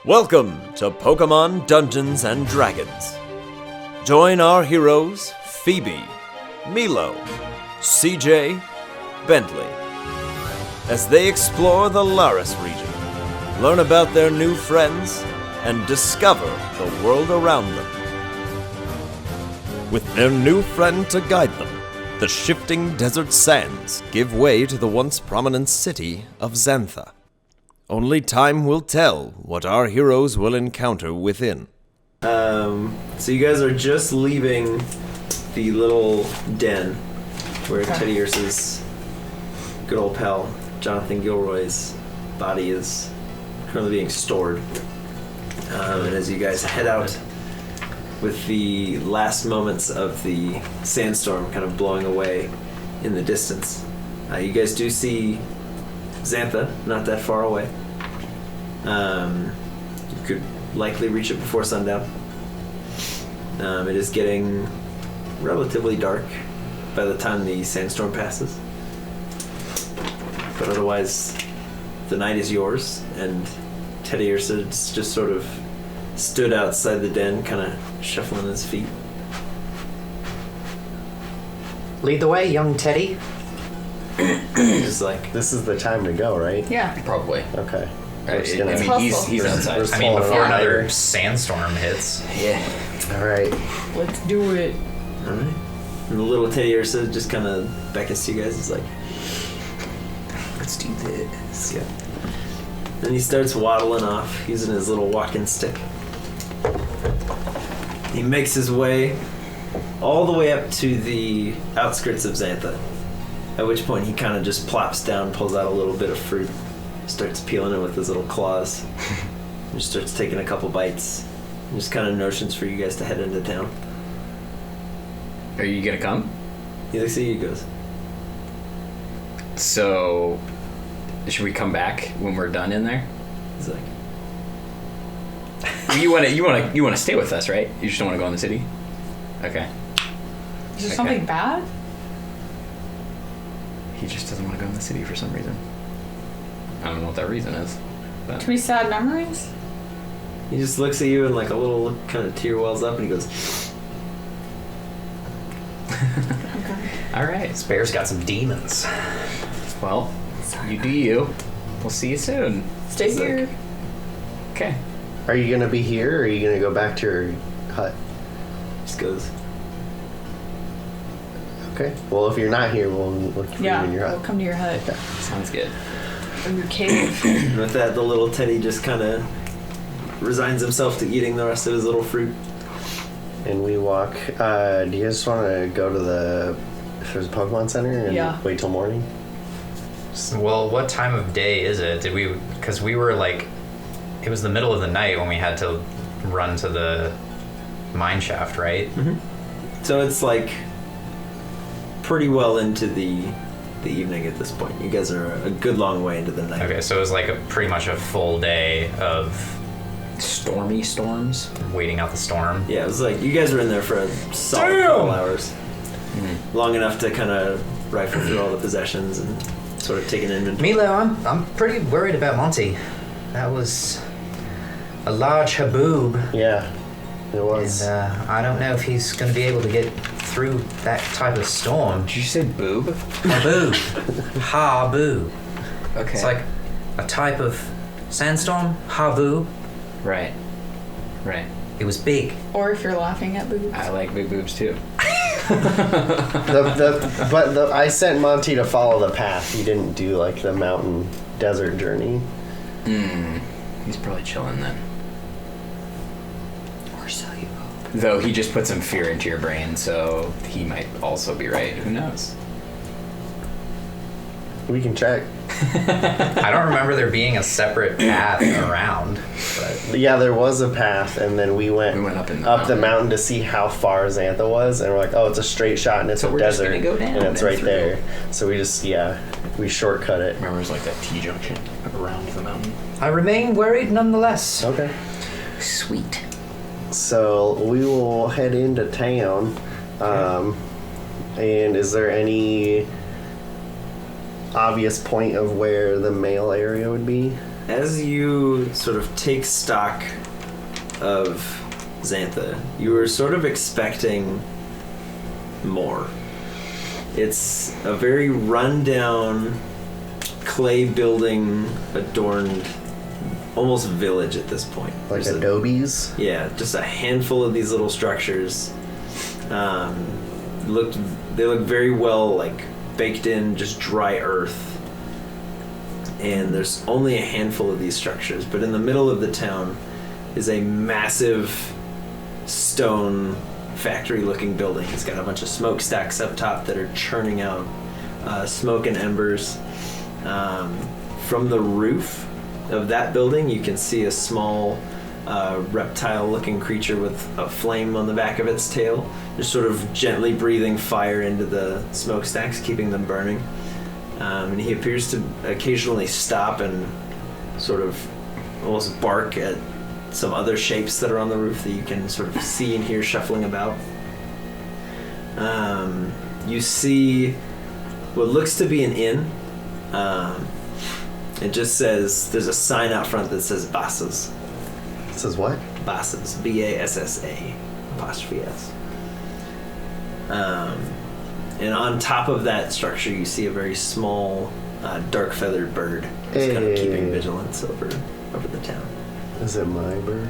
Welcome to Pokemon Dungeons and Dragons. Join our heroes Phoebe, Milo, CJ, Bentley, as they explore the Laris region, learn about their new friends, and discover the world around them. With their new friend to guide them, the shifting desert sands give way to the once prominent city of Zantha. Only time will tell what our heroes will encounter within. So you guys are just leaving the little den where Teddy Ursa's good old pal Jonathan Gilroy's body is currently being stored. And as you guys head out with the last moments of the sandstorm kind of blowing away in the distance, you guys do see Zantha not that far away. You could likely reach it before sundown. It is getting relatively dark by the time the sandstorm passes. But otherwise, the night is yours, and Teddy Ursa just sort of stood outside the den, kind of shuffling his feet. Lead the way, young Teddy. Just like, This is the time to go, right? Yeah. Probably. Okay. He's outside. We're I mean, before falling another over. sandstorm hits. Yeah. All right. Let's do it. alright. And the little Teddy Ursa just kind of beckons to you guys. He's like, let's do this. Yeah. Then he starts waddling off, using his little walking stick. He makes his way all the way up to the outskirts of Zantha, at which point he kind of just plops down, pulls out a little bit of fruit, starts peeling it with his little claws, and just starts taking a couple bites, and just kind of notions for you guys to head into town. Are you gonna come? He looks at you, he goes, So, should we come back when we're done in there? he's like, You wanna stay with us, right? You just don't wanna go in the city? Okay. Is there Okay. something bad? He just doesn't want to go in the city for some reason. I don't know what that reason is. But Too many sad memories? he just looks at you and like a little kind of tear wells up, and he goes, Okay. all right. This bear's got some demons. Well, you do you. We'll see you soon. Stay It's like- here. Okay. Are you gonna be here, or are you gonna go back to your hut? just goes, Okay. Well, if you're not here, we'll look for Yeah, you in your we'll hut. come to your hut. Sounds good. Or your cave. and with that, the little Teddy just kind of resigns himself to eating the rest of his little fruit. And we walk. Do you guys want to go to if there's a Pokemon Center and Yeah. wait till morning? Well, what time of day is it? Because we were like, it was the middle of the night when we had to run to the mine shaft, right? So it's like pretty well into the evening at this point. You guys are a good long way into the night. Okay, so it was like pretty much a full day of Stormy storms. waiting out the storm. Yeah, it was like you guys were in there for a solid couple hours. Long enough to kind of rifle through all the possessions and sort of take an inventory. Milo, I'm pretty worried about Monty. That was a large haboob, Yeah, it was. and I don't know if he's going to be able to get through that type of storm. Did you say boob? Haboob. Haboob. Okay. It's like a type of sandstorm. Haboob. Right. Right. It was big. Or if you're laughing at boobs. I like big boobs too. I sent Monty to follow the path. He didn't do like the mountain desert journey. He's probably chilling then. Or so you hope. Though he just put some fear into your brain, so he might also be right. Who knows? We can check. I don't remember there being a separate path around, but Yeah, there was a path, and then we went up in the up the mountain to see how far Xantha was, and we're like, oh, it's a straight shot, and it's So a we're just desert, gonna go down and it's and right through. there. So we just, we shortcut it. Remember, it's like that T-junction around the mountain. I remain worried nonetheless. Okay. Sweet. So we will head into town. And is there any obvious point of where the mail area would be? as you sort of take stock of Zantha, you were sort of expecting more. It's a very rundown clay building adorned almost village at this point. Like There's adobes. Yeah, just a handful of these little structures. They look very well like baked in, just dry earth. And there's only a handful of these structures, but in the middle of the town is a massive stone factory-looking building. It's got a bunch of smokestacks up top that are churning out smoke and embers. From the roof of that building, you can see a small reptile-looking creature with a flame on the back of its tail, just sort of gently breathing fire into the smokestacks, keeping them burning. And he appears to occasionally stop and sort of almost bark at some other shapes that are on the roof that you can sort of see and hear shuffling about. You see what looks to be an inn. It just says, there's a sign out front that says Basses. It says what? Basses. B-A-S-S-A apostrophe S. And on top of that structure, you see a very small, dark-feathered bird just kind of keeping vigilance over the town. Is it my bird?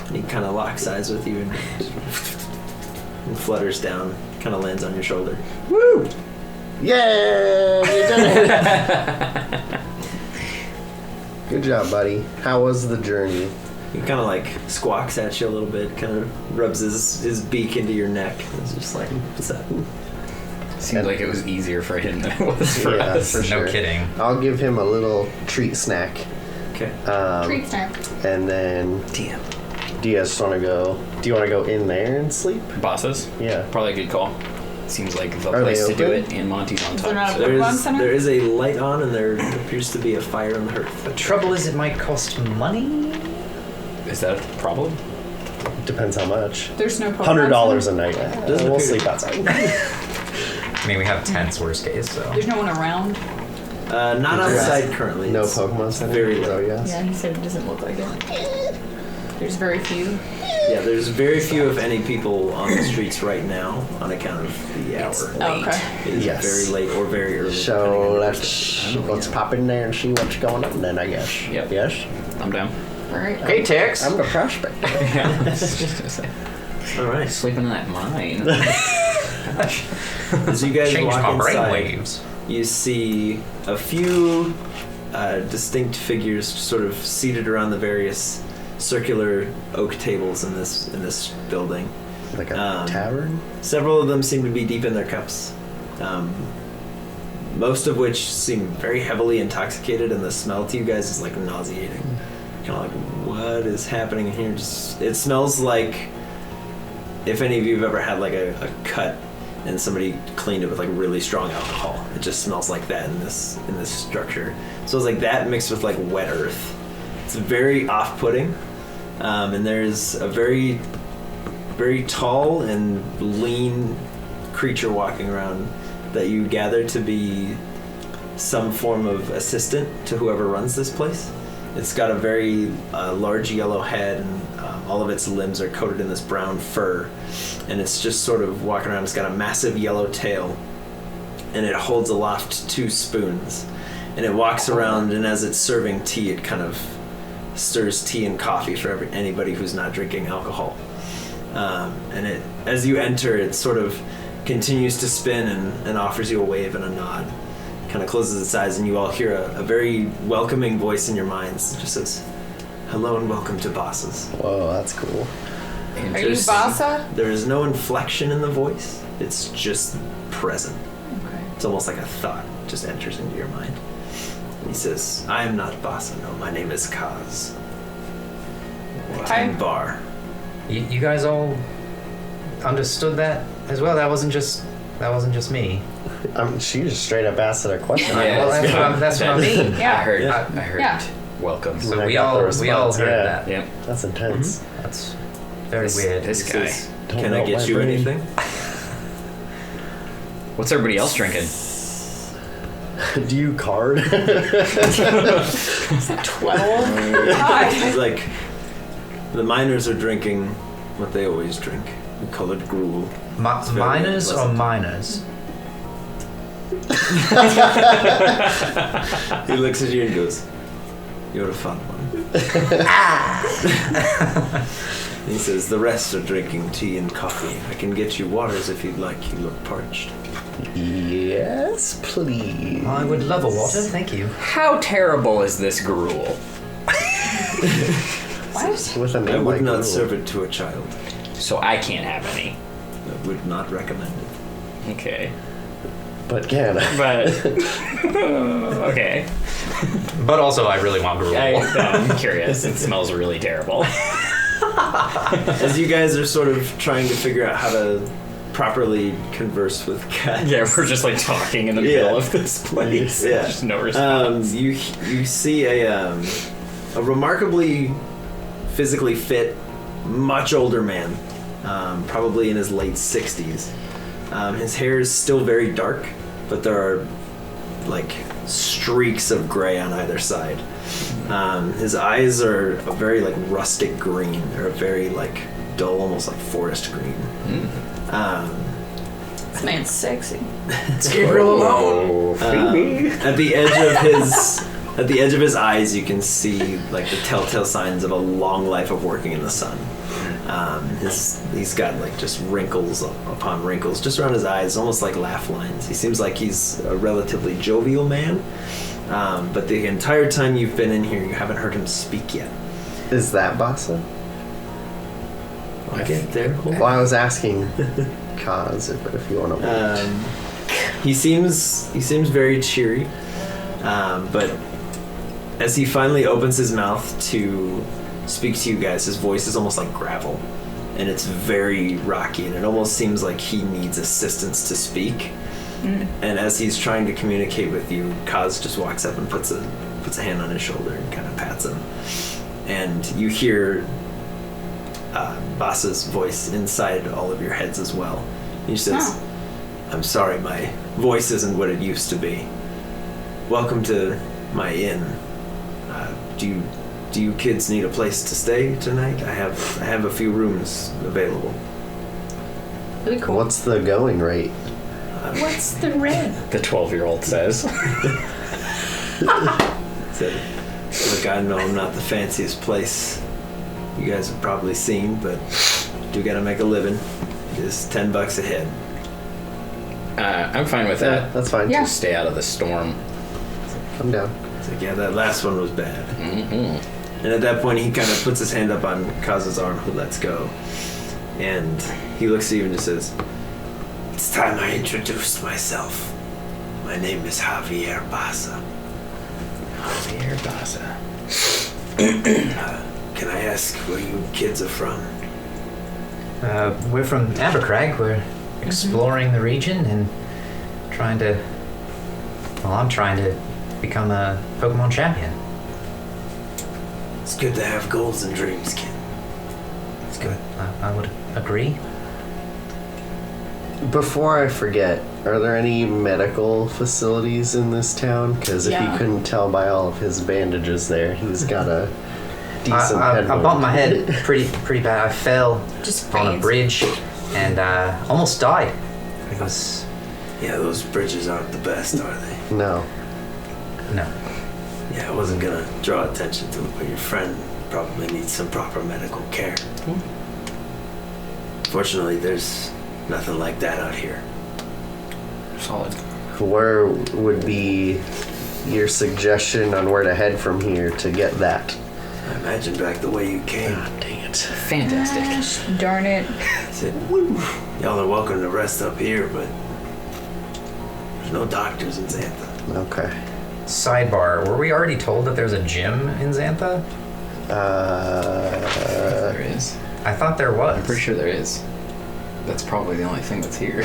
And he kind of locks eyes with you and flutters down, kind of lands on your shoulder. Woo! Yeah, you did it! Good job, buddy. How was the journey? He kind of like squawks at you a little bit, kind of rubs his beak into your neck. It's just like, what's that? Seemed like it was easier for him than it was for Yeah, us. for sure. No kidding. I'll give him a little treat snack. Okay. Treat snack. And then, Damn. do you guys want to go? Do you want to go in there and sleep? Bosses? Yeah. Probably a good call. Seems like the Are place they to do open? it, and Monty's on Is there top. not a So Pokemon Center? There is a light on, and there appears to be a fire on the hearth. The trouble is, it might cost money. is that a problem? Depends how much. There's no Pokemon $100 Center? a night. Doesn't We'll appear- sleep outside. I mean, we have tents, worst case, so. There's no one around. Not outside currently. No It's Pokemon Center? very Is that what late. you asked? Yeah, he said it doesn't look like it. There's very few. Yeah, there's very few, if any, people on the streets right now on account of the hour. Oh, okay. It is Yes. very late or very early. So depending on your let's perspective. pop in there and see what's going on then, I guess. Yep. Yes? I'm down. All right. Hey, Tex. I'm the prospect. All right. Sleeping in that mine. As you guys Change walk my inside, brainwaves. you see a few distinct figures sort of seated around the various circular oak tables in this building. Like a Um, tavern? Several of them seem to be deep in their cups, most of which seem very heavily intoxicated, and the smell to you guys is like nauseating. Kind of like, what is happening in here? It smells like if any of you have ever had like a cut and somebody cleaned it with like really strong alcohol. It just smells like that in this structure. It smells like that mixed with like wet earth. It's very off-putting, and there's a very, very tall and lean creature walking around that you gather to be some form of assistant to whoever runs this place. It's got a very large yellow head, and all of its limbs are coated in this brown fur, and it's just sort of walking around. It's got a massive yellow tail, and it holds aloft 2 spoons, and it walks around, and as it's serving tea, it kind of stirs tea and coffee for anybody who's not drinking alcohol. And as you enter, it sort of continues to spin and offers you a wave and a nod. Kind of closes its eyes, and you all hear a very welcoming voice in your minds. It just says, "Hello and welcome to Bosses." Whoa, that's cool. Are you Interesting. Bassa? There is no inflection in the voice. It's just present. Okay. It's almost like a thought just enters into your mind. And he says, "I am not Bassa. No, my name is Kaz. Hi. Bar." You guys all understood that as well? That wasn't just me. She just straight up asked it a question. Yeah, Well, that's what I mean. Yeah. I heard. Yeah. I heard. Yeah. Welcome. So I we got the all response, heard yeah. that. Yep. That's intense. That's very weird. This He guy. says, Don't "Can I know get my you brain." anything?" What's everybody else drinking? Do you card? 12? He's like, the miners are drinking what they always drink, the colored gruel. It's very Miners or pleasant. miners? He looks at you and goes, "You're a fun one." He says, "The rest are drinking tea and coffee. I can get you waters if you'd like. You look parched." Yes, please. I would love a water, thank you. How terrible is this gruel? What? With a name I would like not Rule. serve it to a child. So I can't have any. I would not recommend it. Okay. But can I? But okay. But also, I really want gruel. I'm curious. It smells really terrible. As you guys are sort of trying to figure out how to properly converse with cats. Yeah, we're just like talking in the Yeah. middle of this place. Yeah. Just no response. You see a remarkably physically fit, much older man, probably in his late 60s. His hair is still very dark, but there are like streaks of gray on either side. His eyes are a very like rustic green. They're a very like dull, almost like forest green. This man's sexy. Oh, Phoebe. At the edge of his eyes, you can see like the telltale signs of a long life of working in the sun. He's got like just wrinkles upon wrinkles just around his eyes, almost like laugh lines. He seems like he's a relatively jovial man, but the entire time you've been in here, you haven't heard him speak yet. Is that Bassa? Okay, there. Well, I was asking Kaz if you want to. He seems very cheery, but as he finally opens his mouth to speak to you guys, his voice is almost like gravel, and it's very rocky, and it almost seems like he needs assistance to speak. And as he's trying to communicate with you, Kaz just walks up and puts a hand on his shoulder and kind of pats him, and you hear Bassa's voice inside all of your heads as well. He says, "I'm sorry, my voice isn't what it used to be. Welcome to my inn. Do you kids need a place to stay tonight? I have a few rooms available." Really cool. What's the going rate? What's the rent? The 12-year-old says. Said, "Look, I know I'm not the fanciest place you guys have probably seen, but do gotta make a living. Just $10 a head." I'm fine with Yeah, that. that's fine. Yeah. Just stay out of the storm. I'm down. It's like, yeah, that last one was bad. Mm-hmm. And at that point, he kind of puts his hand up on Kaz's arm, who lets go. And he looks at you and just says, "It's time I introduced myself. My name is Javier Bassa. Javier Bassa. Can I ask where you kids are from?" We're from Abercrag. We're exploring the region and I'm trying to become a Pokemon champion. It's good to have goals and dreams, kid. It's good. I would agree. Before I forget, are there any medical facilities in this town? Because if Yeah. you couldn't tell by all of his bandages there, he's got a decent I head wound. bumped my head pretty bad. I fell Just on a fades. bridge and almost died. It was Yeah, those bridges aren't the best, are they? No. no. Yeah, I wasn't gonna draw attention to it, but your friend probably needs some proper medical care. Fortunately, there's nothing like that out here. Solid. Where would be your suggestion on where to head from here to get that? I imagine back the way you came. Dang it. Fantastic. Gosh, darn it. Said, y'all are welcome to rest up here, but there's no doctors in Zantha. Okay. Sidebar: were we already told that there's a gym in Zantha? There is. I thought there was. I'm pretty sure there is. That's probably the only thing that's here.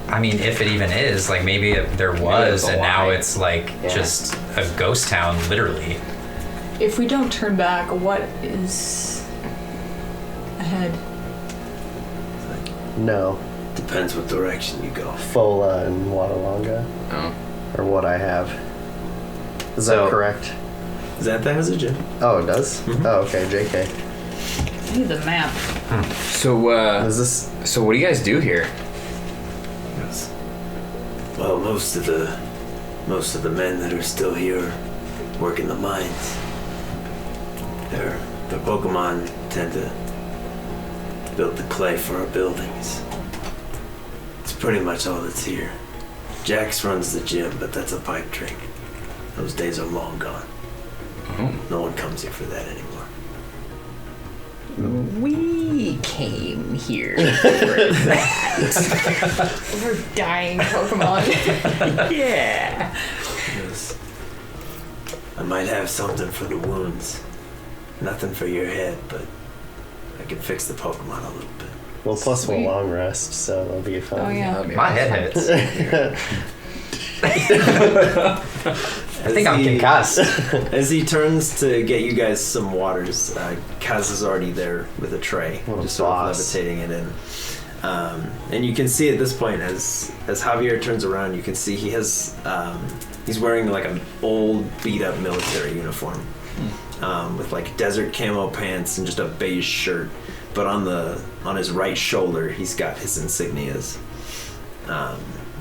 I mean, if it even is, like maybe there was, it's a and now lie. it's like Yeah. just a ghost town, literally. If we don't turn back, what is ahead? No. Depends what direction you go. Fola and Wadalonga. Oh. Or what I have. Is So- that correct? Zantha has a gym. Oh, it does? Mhm. Oh, okay, JK. I need the map. So, Is this... so what do you guys do here? Yes. Well, most of the men that are still here work in the mines. The Pokemon tend to build the clay for our buildings. It's pretty much all that's here. Jax runs the gym, but that's a pipe dream. Those days are long gone. No one comes here for that anymore. We came here. We're dying Pokemon. Yeah. Yes. I might have something for the wounds. Nothing for your head, but I can fix the Pokemon a little bit. Well, plus Sweet. we'll long rest, so that'll be fun. Oh yeah. My head hurts. I think I'm As he- concussed. As he turns to get you guys some waters, Kaz is already there with a tray, What a just sort of boss. levitating it in. And you can see at this point, as Javier turns around, you can see he has he's wearing like an old beat up military uniform with like desert camo pants and just a beige shirt. But on his right shoulder, he's got his insignias.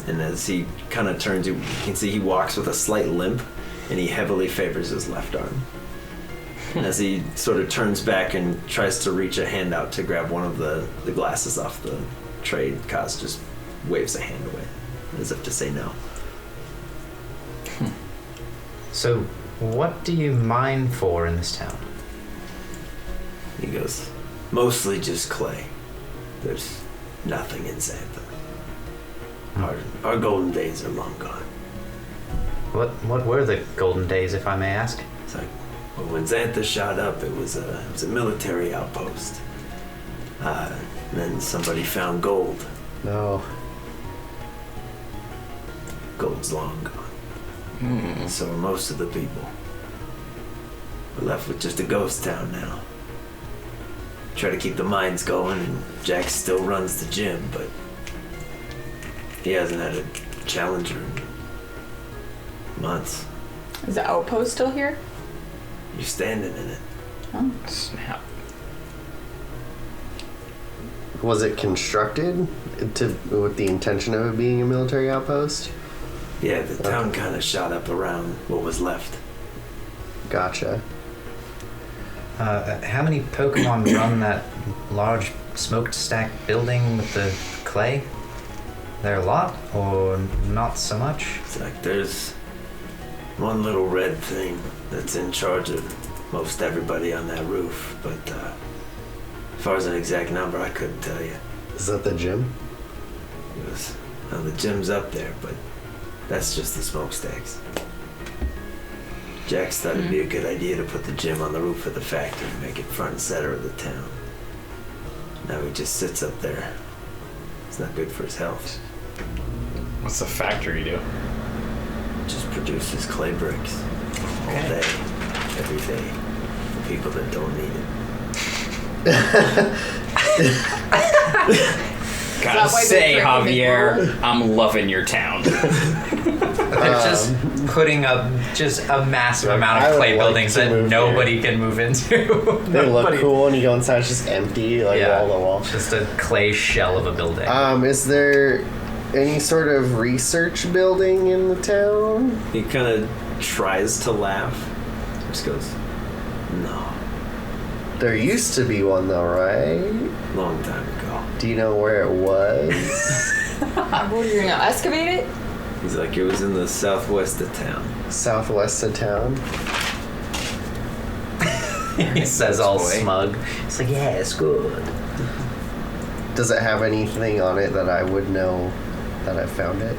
And as he kind of turns, you can see he walks with a slight limp, and he heavily favors his left arm. And as he sort of turns back and tries to reach a hand out to grab one of the glasses off the tray, Kaz just waves a hand away, as if to say no. So, what do you mine for in this town? He goes, mostly just clay. There's nothing in Zantha. Our golden days are long gone. What were the golden days, if I may ask? It's like, well, when Zantha shot up, it was a military outpost. And then somebody found gold. No. Gold's long gone. So are most of the people. We're left with just a ghost town now. Try to keep the mines going, and Jack still runs the gym, but he hasn't had a challenger in months. Is the outpost still here? You're standing in it. Oh. Snap. Was it constructed with the intention of it being a military outpost? Yeah, the town kind of shot up around what was left. Gotcha. How many Pokemon run that large smokestack building with the clay? There a lot, or not so much? It's like there's one little red thing that's in charge of most everybody on that roof, but as far as an exact number, I couldn't tell you. Is that the gym? It was, well, the gym's up there, but that's just the smokestacks. Jax thought it'd be a good idea to put the gym on the roof of the factory and make it front and center of the town. Now he just sits up there. It's not good for his health. What's the factory do? Just produces clay bricks all day, every day, for people that don't need it. Gotta that why they say, drink when they Javier, I'm loving your town. They're just putting up just a massive amount I of would clay like buildings to that move nobody can move into. They look Nobody- cool, and you go inside, it's just empty, like Yeah. wall to wall. Just a clay shell of a building. Is there any sort of research building in the town? He kind of tries to laugh. Just goes, no, There used to be one, though, right? long time ago. Do you know where it was? What are you gonna excavate it? He's like, it was in the southwest of town. Southwest of town. He says all boy. smug. It's like, yeah, it's good. Does it have anything on it that I would know that I found it?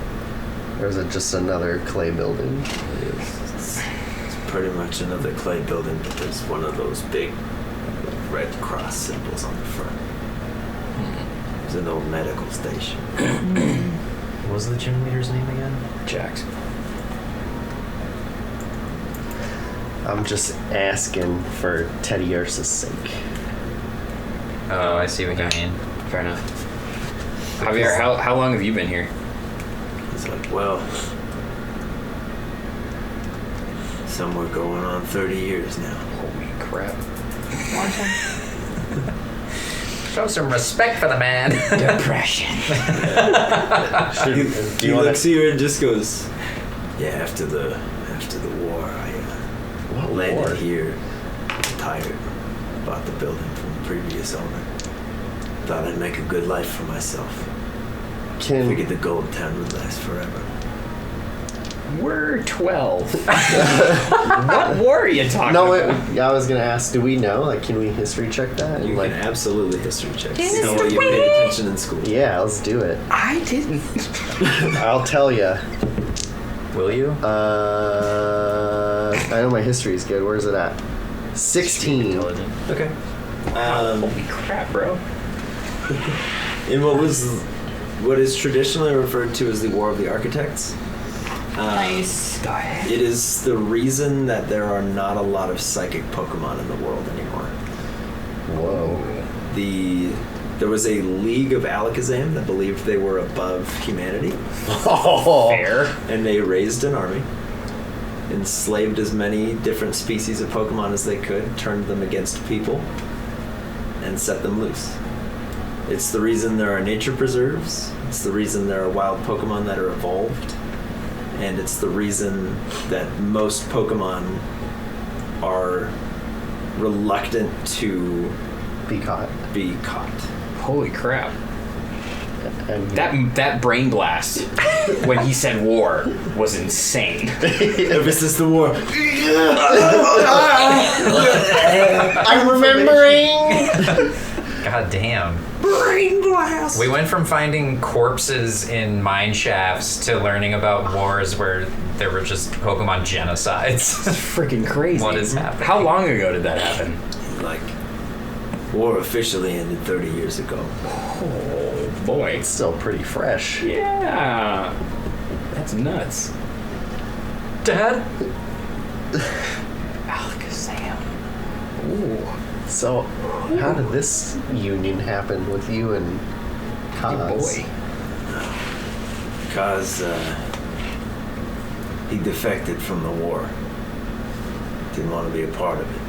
Or is it just another clay building? It's pretty much another clay building, but there's one of those big red cross symbols on the front. There's an old medical station. What was the gym leader's name again? Jax. I'm just asking for Teddy Ursa's sake. Oh, I see what you mean. Fair enough. Javier, how long have you been here? He's like, well, Somewhere going on 30 years now. Holy crap. Long time. Show some respect for the man. Depression. He looks at you and just goes, yeah, after the war, I landed war? here, tired, bought the building from the previous owner. Thought I'd make a good life for myself. Figured the gold town would last forever. We're 12. What war are you talking No, about? I was gonna ask. Do we know? Like, can we history check that? You like, can absolutely history check. History! You know what you paid attention in school. yeah, let's do it. I didn't. I'll tell you. Will you? I know my history is good. Where's it at? 16. Okay. Holy crap, bro. In what is traditionally referred to as the War of the Architects. Nice. It is the reason that there are not a lot of psychic Pokemon in the world anymore. Whoa. There was a League of Alakazam that believed they were above humanity, Oh. Fair. and they raised an army, enslaved as many different species of Pokemon as they could, turned them against people, and set them loose. It's the reason there are nature preserves, it's the reason there are wild Pokemon that are evolved, and it's the reason that most Pokemon are reluctant to Be caught. be caught. Holy crap. And That brain blast when he said war was insane. Ever since the war. I'm remembering. God damn. Brain blast! We went from finding corpses in mine shafts to learning about wars where there were just Pokemon genocides. That's freaking crazy. What is happening? How long ago did that happen? Like, war officially ended 30 years ago. Oh boy. It's still pretty fresh. Yeah. That's nuts. Dad? Alakazam. Ooh. So, how did this union happen with you and Kaz? Boy. Because he defected from the war. Didn't want to be a part of it.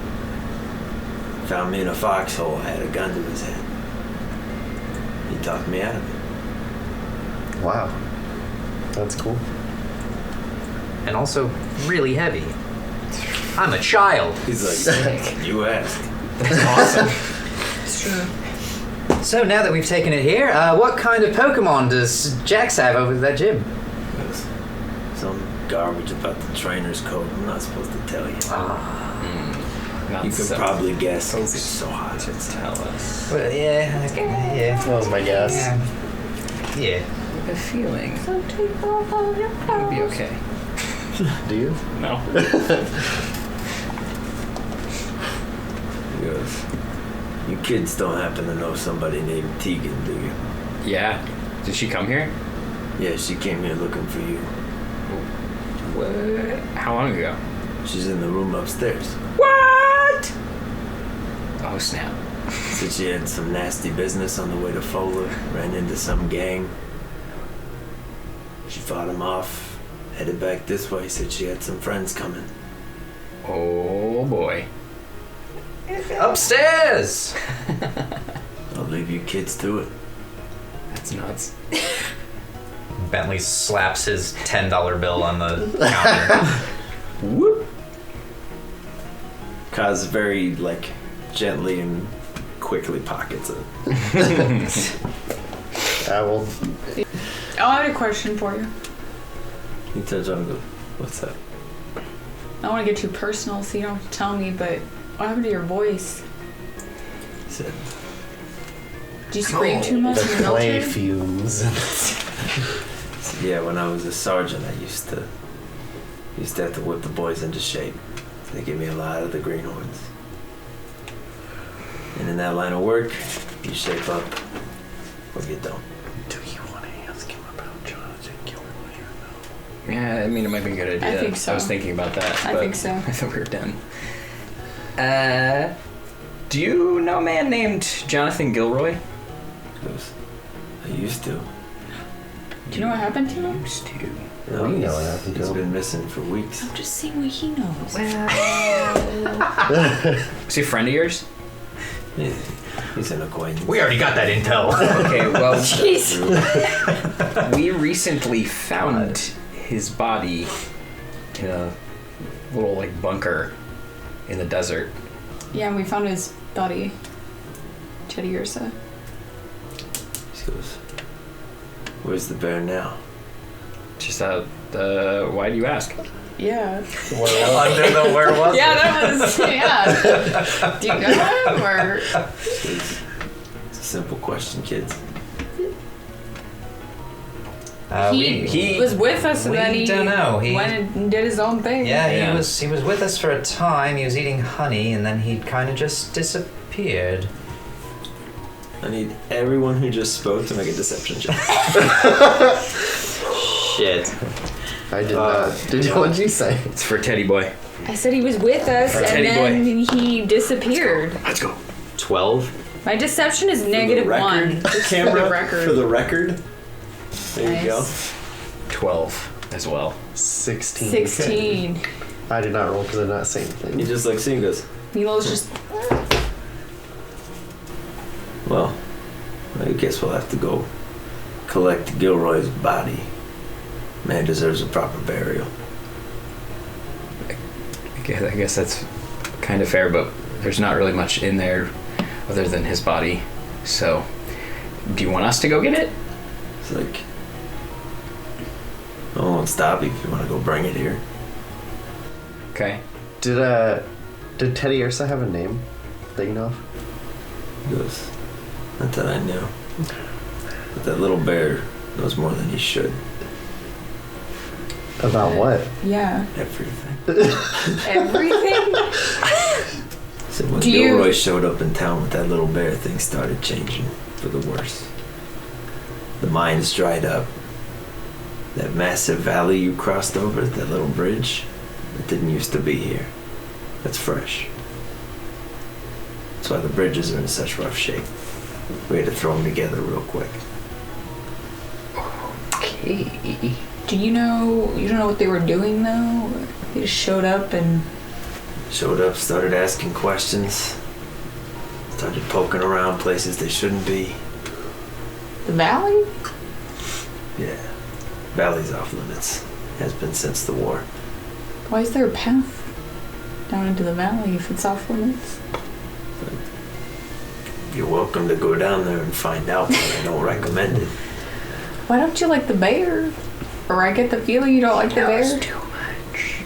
Found me in a foxhole, had a gun to his head. He talked me out of it. Wow. That's cool. And also really heavy. I'm a child. He's like, you asked. That's awesome. It's true. So now that we've taken it here, what kind of Pokemon does Jax have over at that gym? There's some garbage about the trainer's code. I'm not supposed to tell you. Not You can so probably guess because it's so hot. to tell us. Well, yeah. That was my guess. Yeah. I have a feeling So take off all your it'll be okay. Do you? No. He goes, you kids don't happen to know somebody named Tegan, do you? Yeah. Did she come here? Yeah, she came here looking for you. What? How long ago? She's in the room upstairs. What? Oh snap. Said she had some nasty business on the way to Fowler, ran into some gang. She fought him off, headed back this way, said she had some friends coming. Oh boy. Upstairs! I'll leave you kids to it. That's nuts. Bentley slaps his $10 bill on the counter. Whoop. Kaz very, gently and quickly pockets it. I will. Oh, I had a question for you. He turns around and goes, what's that? I don't want to get too personal, so you don't have to tell me, but what happened to your voice? He said, Did you scream too much The in the clay military? fumes. yeah, when I was a sergeant, I used to have to whip the boys into shape. They give me a lot of the greenhorns. And in that line of work, you shape up or you don't. Do you want to ask him about Jonathan Gilroy or no? Yeah, I mean it might be a good idea. I think so. I was thinking about that. I but think so. I thought we were done. Do you know a man named Jonathan Gilroy? He goes, I used to. Do you know what happened to him? Used to. No, We know what happened to he's him. been missing for weeks. I'm just seeing what he knows. Is he a friend of yours? Yeah, he's an acquaintance. We already got that intel. Okay, well, Jeez. we recently found his body in a little like bunker in the desert. Yeah, and we found his buddy, Teddy Ursa. He goes, where's the bear now? Just why do you ask? Yeah. Under the where was Yeah, that was, yeah. Do you know him, or? It's a simple question, kids. He was with us, and we then he don't know. He- went and did his own thing. Yeah, Yeah. he was with us for a time. He was eating honey, and then he kind of just disappeared. I need everyone who just spoke to make a deception check. Shit. I did not. What did you say? It's for Teddy Boy. I said he was with us, Our and Teddy then he disappeared. Let's go. 12. My deception is negative For the record, 1. Just camera, for the record. For the record. There you go. Nice. 12 as well. 16. 16. I did not roll because I did not say He anything. just like seeing goes, Milo's just. well, I guess we'll have to go collect Gilroy's body. Man deserves a proper burial. I guess that's kind of fair, but there's not really much in there other than his body. So, do you want us to go get it? It's like, I won't stop you if you want to go bring it here. Okay. Did Teddy Ursa have a name that you know of? He goes, not that I know. But that little bear knows more than he should. About what? Yeah. Everything. Everything? So when Do you- Gilroy showed up in town with that little bear, things started changing for the worse. The mines dried up. That massive valley you crossed over, that little bridge, it didn't used to be here. That's fresh. That's why the bridges are in such rough shape. We had to throw them together real quick. Okay. Do you know? You don't know what they were doing though? They just showed up and. Showed up, started asking questions, started poking around places they shouldn't be. The valley? Yeah, valley's off limits. Has been since the war. Why is there a path down into the valley if it's off limits? You're welcome to go down there and find out, but I don't recommend it. Why don't you like the bear? Or I get the feeling you don't like the bear? Too much.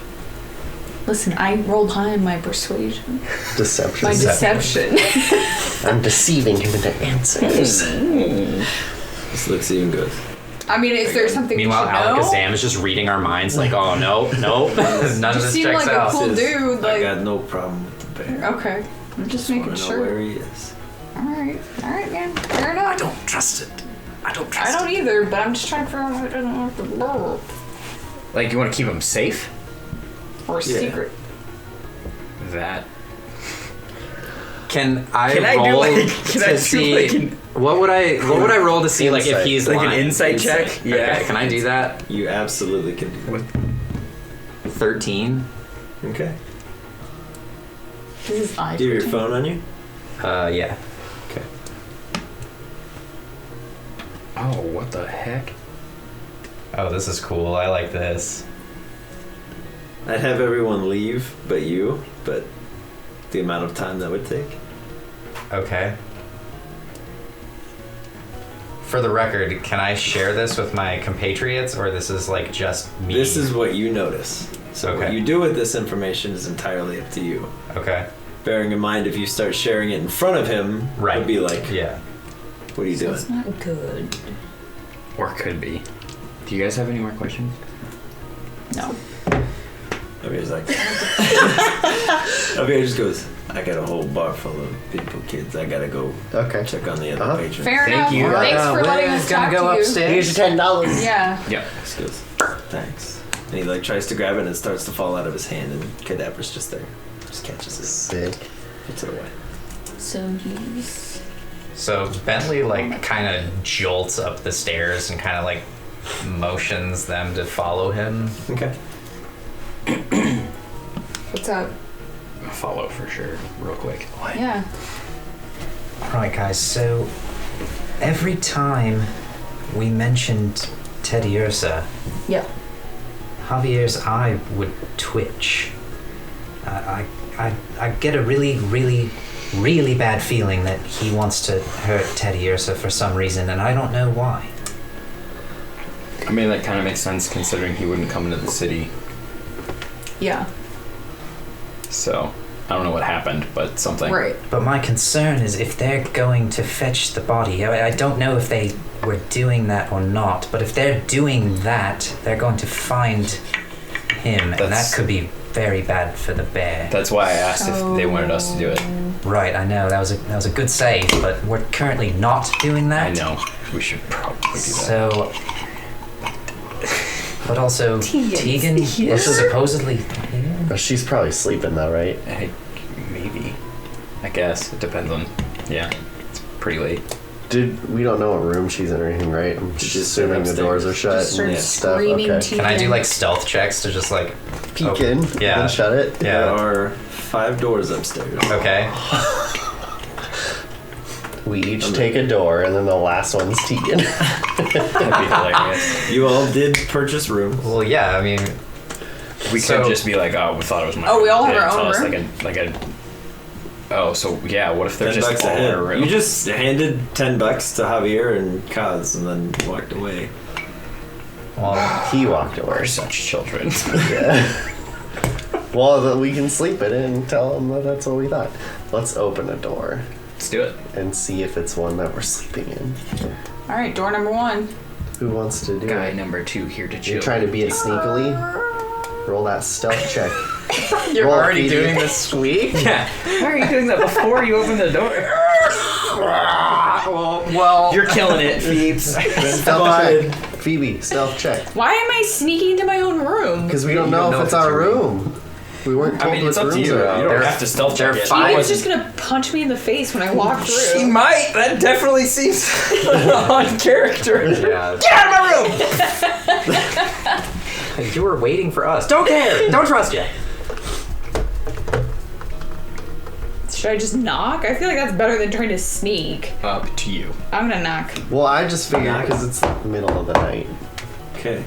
Listen, I rolled high in my persuasion. Deception. My deception. I'm deceiving him into answers. Just looks at you and goes, I mean, is there something Meanwhile, we should know? Alakazam is just reading our minds like, oh, no, none of You this seem checks like a out. cool "Sis, dude, I like- got no problem with the bear. Okay. I'm just Wanna making know sure. where he is. Alright, man. Fair enough. I don't trust it. I don't trust I don't either, but I'm just trying to figure out how to know what the blur it. Like, you want to keep him safe? or a Yeah. secret. That. Can I Can I do, roll like- to can I do, see like, an- what would I roll to see like if Insight. he's Like an lying? insight check? Insight. Okay, can I do that? You absolutely can do that. 13. Okay. This is I. Do you have your phone on you? Yeah. Okay. Oh, what the heck? Oh, this is cool. I like this. I'd have everyone leave but you, but the amount of time that would take. Okay. For the record, can I share this with my compatriots, or this is like just me? This is what you notice. So what Okay. you do with this information is entirely up to you. Okay. Bearing in mind, if you start sharing it in front of him, Right. it'd be like, Yeah. what are you doing? It's not good. Or could be. Do you guys have any more questions? No. Javier like, Javier just goes, I got a whole bar full of people, kids. I gotta go Okay. check on the other Uh-huh. patrons. Fair Thank enough. you. Thanks for letting us talk to you. Here's your $10. Yeah. Yeah. Just goes, thanks. And he like tries to grab it and it starts to fall out of his hand and Cadaver's just there. Just catches it, Sick. puts it away. So he's. So Bentley like kind of jolts up the stairs and kind of like motions them to follow him. Okay. What's up? Follow for sure, real quick. Yeah. Alright, guys, so every time we mentioned Teddy Ursa, Yeah. Javier's eye would twitch. I get a really, really, really bad feeling that he wants to hurt Teddy Ursa for some reason, and I don't know why. I mean, that kind of makes sense considering he wouldn't come into the city. Yeah. So, I don't know what happened, but something. Right. But my concern is if they're going to fetch the body. I don't know if they were doing that or not, but if they're doing that, they're going to find him, and that could be very bad for the bear. That's why I asked if they wanted us to do it. Right, I know, that was a good save, but we're currently not doing that. I know. We should probably do that. So, but also Tegan was supposedly here. But she's probably sleeping though, right? Maybe. I guess. It depends on... Yeah. It's pretty late. We don't know what room she's in or anything, right? I'm just assuming the doors are shut Just start and stuff. screaming Okay. to Can I do like stealth checks to just like Peek in yeah. and shut it. There Yeah. are 5 doors upstairs. Okay. We each take a door, and then the last one's Tegan. That'd be hilarious. You all did purchase rooms. Well, yeah, I mean, We So- could just be like, oh, we thought it was my Oh, room. we all They have our didn't own tell us room? Like a... Oh, so yeah, what if they're $10 just all in ahead. a room? You just handed $10 to Javier and Kaz and then walked away. well, He walked We're away. such children. Yeah. Well, then we can sleep it in and tell them that that's what we thought. Let's open a door Let's do it. and see if it's one that we're sleeping in. All right, door number 1. Who wants to do Guy it? number 2 here to chill. You're trying to be it sneakily? Roll that stealth check. you're Roll already Phoebe. doing this sweep? Yeah. Why are you doing that before you open the door? Well, You're killing it, Phoebes. Stealth check. Phoebe, stealth check. Why am I sneaking into my own room? Because we don't know if it's our room. We weren't told I mean, what it's up to rooms you. are out. You don't have to stealth check it. Tegan's just gonna punch me in the face when I walk through. She might. That definitely seems on character. yeah. Get out of my room! You were waiting for us. Don't care. Don't trust you. Should I just knock? I feel like that's better than trying to sneak. Up to you. I'm gonna knock. Well, I just figured because it's the middle of the night. Okay.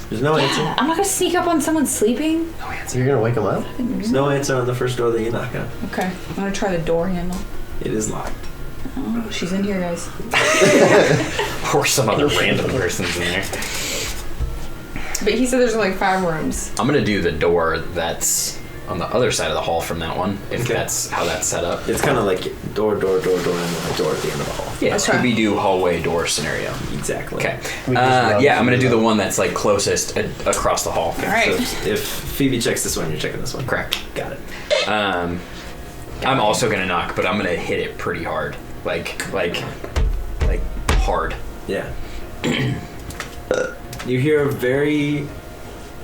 There's no answer. I'm not gonna sneak up on someone sleeping. So you're gonna wake them up? There's no answer on the first door that you knock on. Okay, I'm gonna try the door handle. It is locked. Oh, she's in here, guys. Or some other random person's in there. But he said there's only 5 rooms. I'm gonna do the door that's on the other side of the hall from that one, if Okay. that's how that's set up. It's kind of like door, and then a door at the end of the hall. Yeah, Okay. Scooby-Doo hallway door scenario. Exactly. Okay. We just love Yeah, I'm gonna do the Scooby-Doo. one that's like closest across the hall. All right. So if Phoebe checks this one, you're checking this one. Correct. Got it. I'm also gonna knock, but I'm gonna hit it pretty hard, like hard. Yeah. You hear a very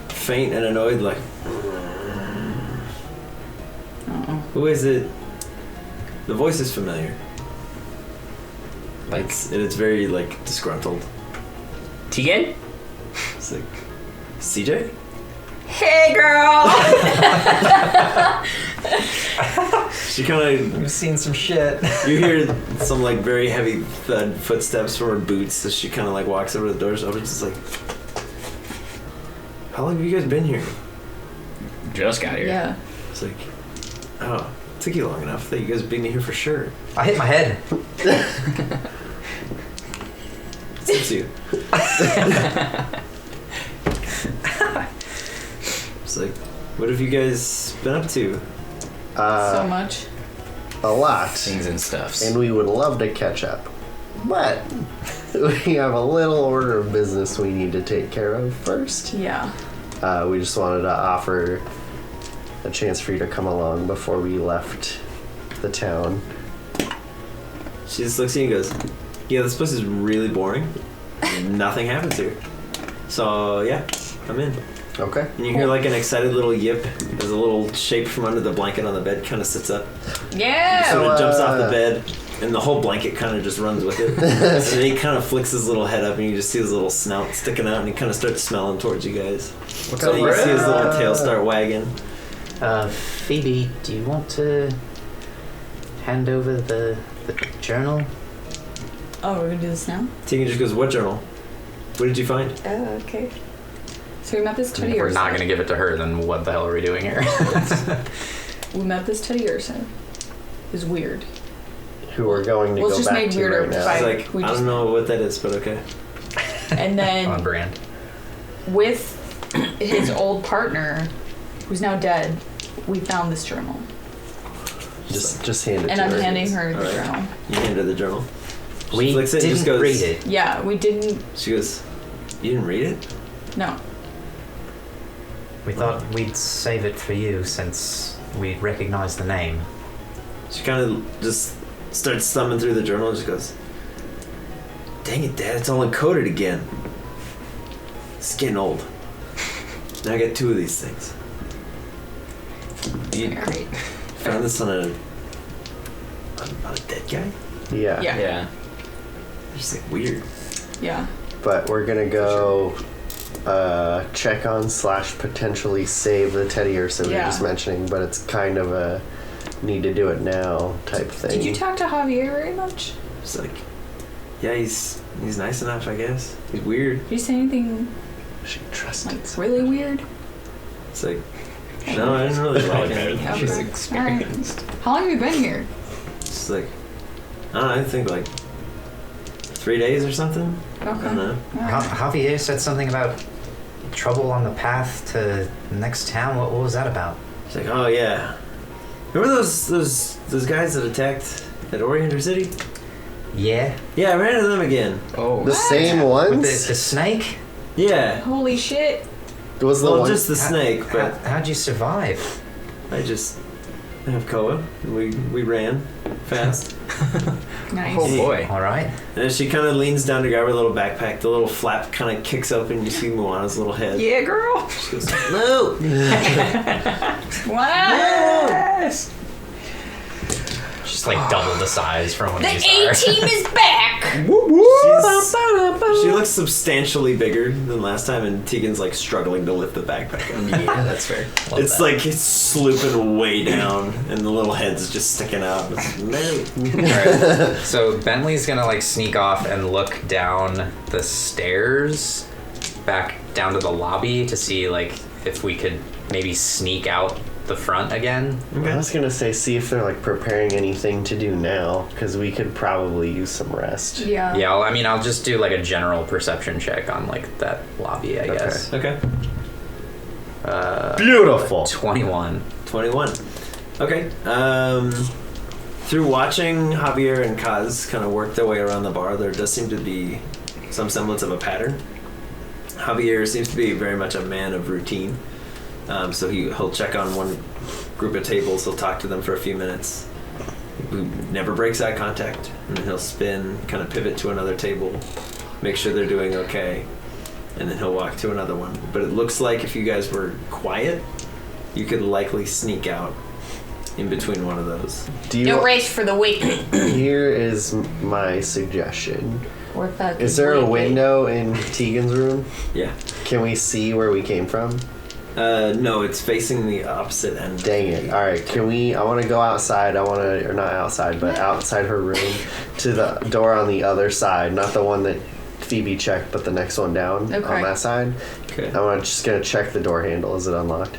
faint and annoyed, like. Who is it? The voice is familiar. Like It's very like disgruntled. Tegan? It's like, CJ? Hey, girl! She kind of. You've seen some shit. You hear some like very heavy thud footsteps from her boots as she kind of like walks over to the doors. Over, just like, how long have you guys been here? Just got here. Yeah. It's like, oh, it took you long enough. I thought you guys would be here for sure. I hit my head. It's you. It's like, what have you guys been up to? So much. A lot. Things and stuffs. And we would love to catch up. But we have a little order of business we need to take care of first. Yeah. We just wanted to offer a chance for you to come along before we left the town. She just looks at you and goes, yeah, this place is really boring. Nothing happens here. So, yeah, I'm in. Okay. And you hear like an excited little yip as a little shape from under the blanket on the bed kind of sits up. Yeah! Sort of jumps off the bed and the whole blanket kind of just runs with it. And then he kind of flicks his little head up, and you just see his little snout sticking out, and he kind of starts smelling towards you guys. So you see his little tail start wagging. Phoebe, do you want to hand over the journal? Oh, we're gonna do this now? Tegan just goes, "What journal? What did you find?" Oh, okay. So we met this teddy If we're ursa. not going to give it to her, then what the hell are we doing here? We met this teddy ursa. It was weird. Who we're going to Well, it's go just back made to weirder right now. by- It's like, we I just- don't know what that is, but okay. And then On brand. with his old partner, who's now dead, we found this journal. Just hand it And to I'm her. handing her the Alright. journal. You hand her the journal. She We flicks it and just didn't goes, read it. Yeah, we didn't. She goes, "You didn't read it?" No. We thought we'd save it for you since we recognized the name. She kind of just starts thumbing through the journal and just goes, "Dang it, Dad, it's all encoded again. It's getting old. Now I got 2 of these things. You Alright. found this on a dead guy? Yeah. Yeah. Yeah. Just like weird." Yeah. But we're gonna go check on / potentially save the teddy ursa we were Yeah. just mentioning, but it's kind of a need to do it now type thing. Did you talk to Javier very much? Just like, yeah, he's nice enough, I guess. He's weird. Did you say anything She trusts like it. really weird? It's like, no, I didn't really like him. Okay. She's Alright. experienced. How long have you been here? It's like, I don't know, I think like 3 days or something. I don't Okay. know. Alright. Javier said something about trouble on the path to the next town. What was that about? It's like, oh yeah. Remember those guys that attacked at Orienter City? Yeah, Yeah, I ran into them again. Oh. The same with ones? the snake. Yeah. Holy shit. Was the Well, one just the snake, but How'd you survive? I just have Koa. We ran fast. Nice. Oh boy. All right. And as she kind of leans down to grab her little backpack, the little flap kind of kicks open. You see Moana's little head. Yeah, girl. She goes, "No." Wow. Just like double the size from when The you saw her. A-team is back. She looks substantially bigger than last time, and Tegan's like struggling to lift the backpack up. Yeah, that's fair. Love It's that. like it's slooping way down, and the little head's just sticking out. It's like, "No." Alright. So Bentley's gonna like sneak off and look down the stairs back down to the lobby to see like if we could maybe sneak out the front again. I was gonna say, see if they're like preparing anything to do now, because we could probably use some rest. Yeah. Yeah, I'll just do like a general perception check on like that lobby, I guess. Okay. Beautiful. 21. 21. Okay. Through watching Javier and Kaz kind of work their way around the bar, there does seem to be some semblance of a pattern. Javier seems to be very much a man of routine. So he'll check on one group of tables, he'll talk to them for a few minutes. He never breaks eye contact, and then he'll spin, kind of pivot to another table, make sure they're doing okay, and then he'll walk to another one. But it looks like if you guys were quiet, you could likely sneak out in between one of those. Do you? No race for the weak. Here is my suggestion. Or fuck. Is there a window in Tegan's room? Yeah. Can we see where we came from? No, it's facing the opposite end. Dang it. Alright, I want to go outside. Or not outside, but outside her room to the door on the other side. Not the one that Phoebe checked, but the next one down Okay. on that side. Okay. I'm just going to check the door handle. Is it unlocked?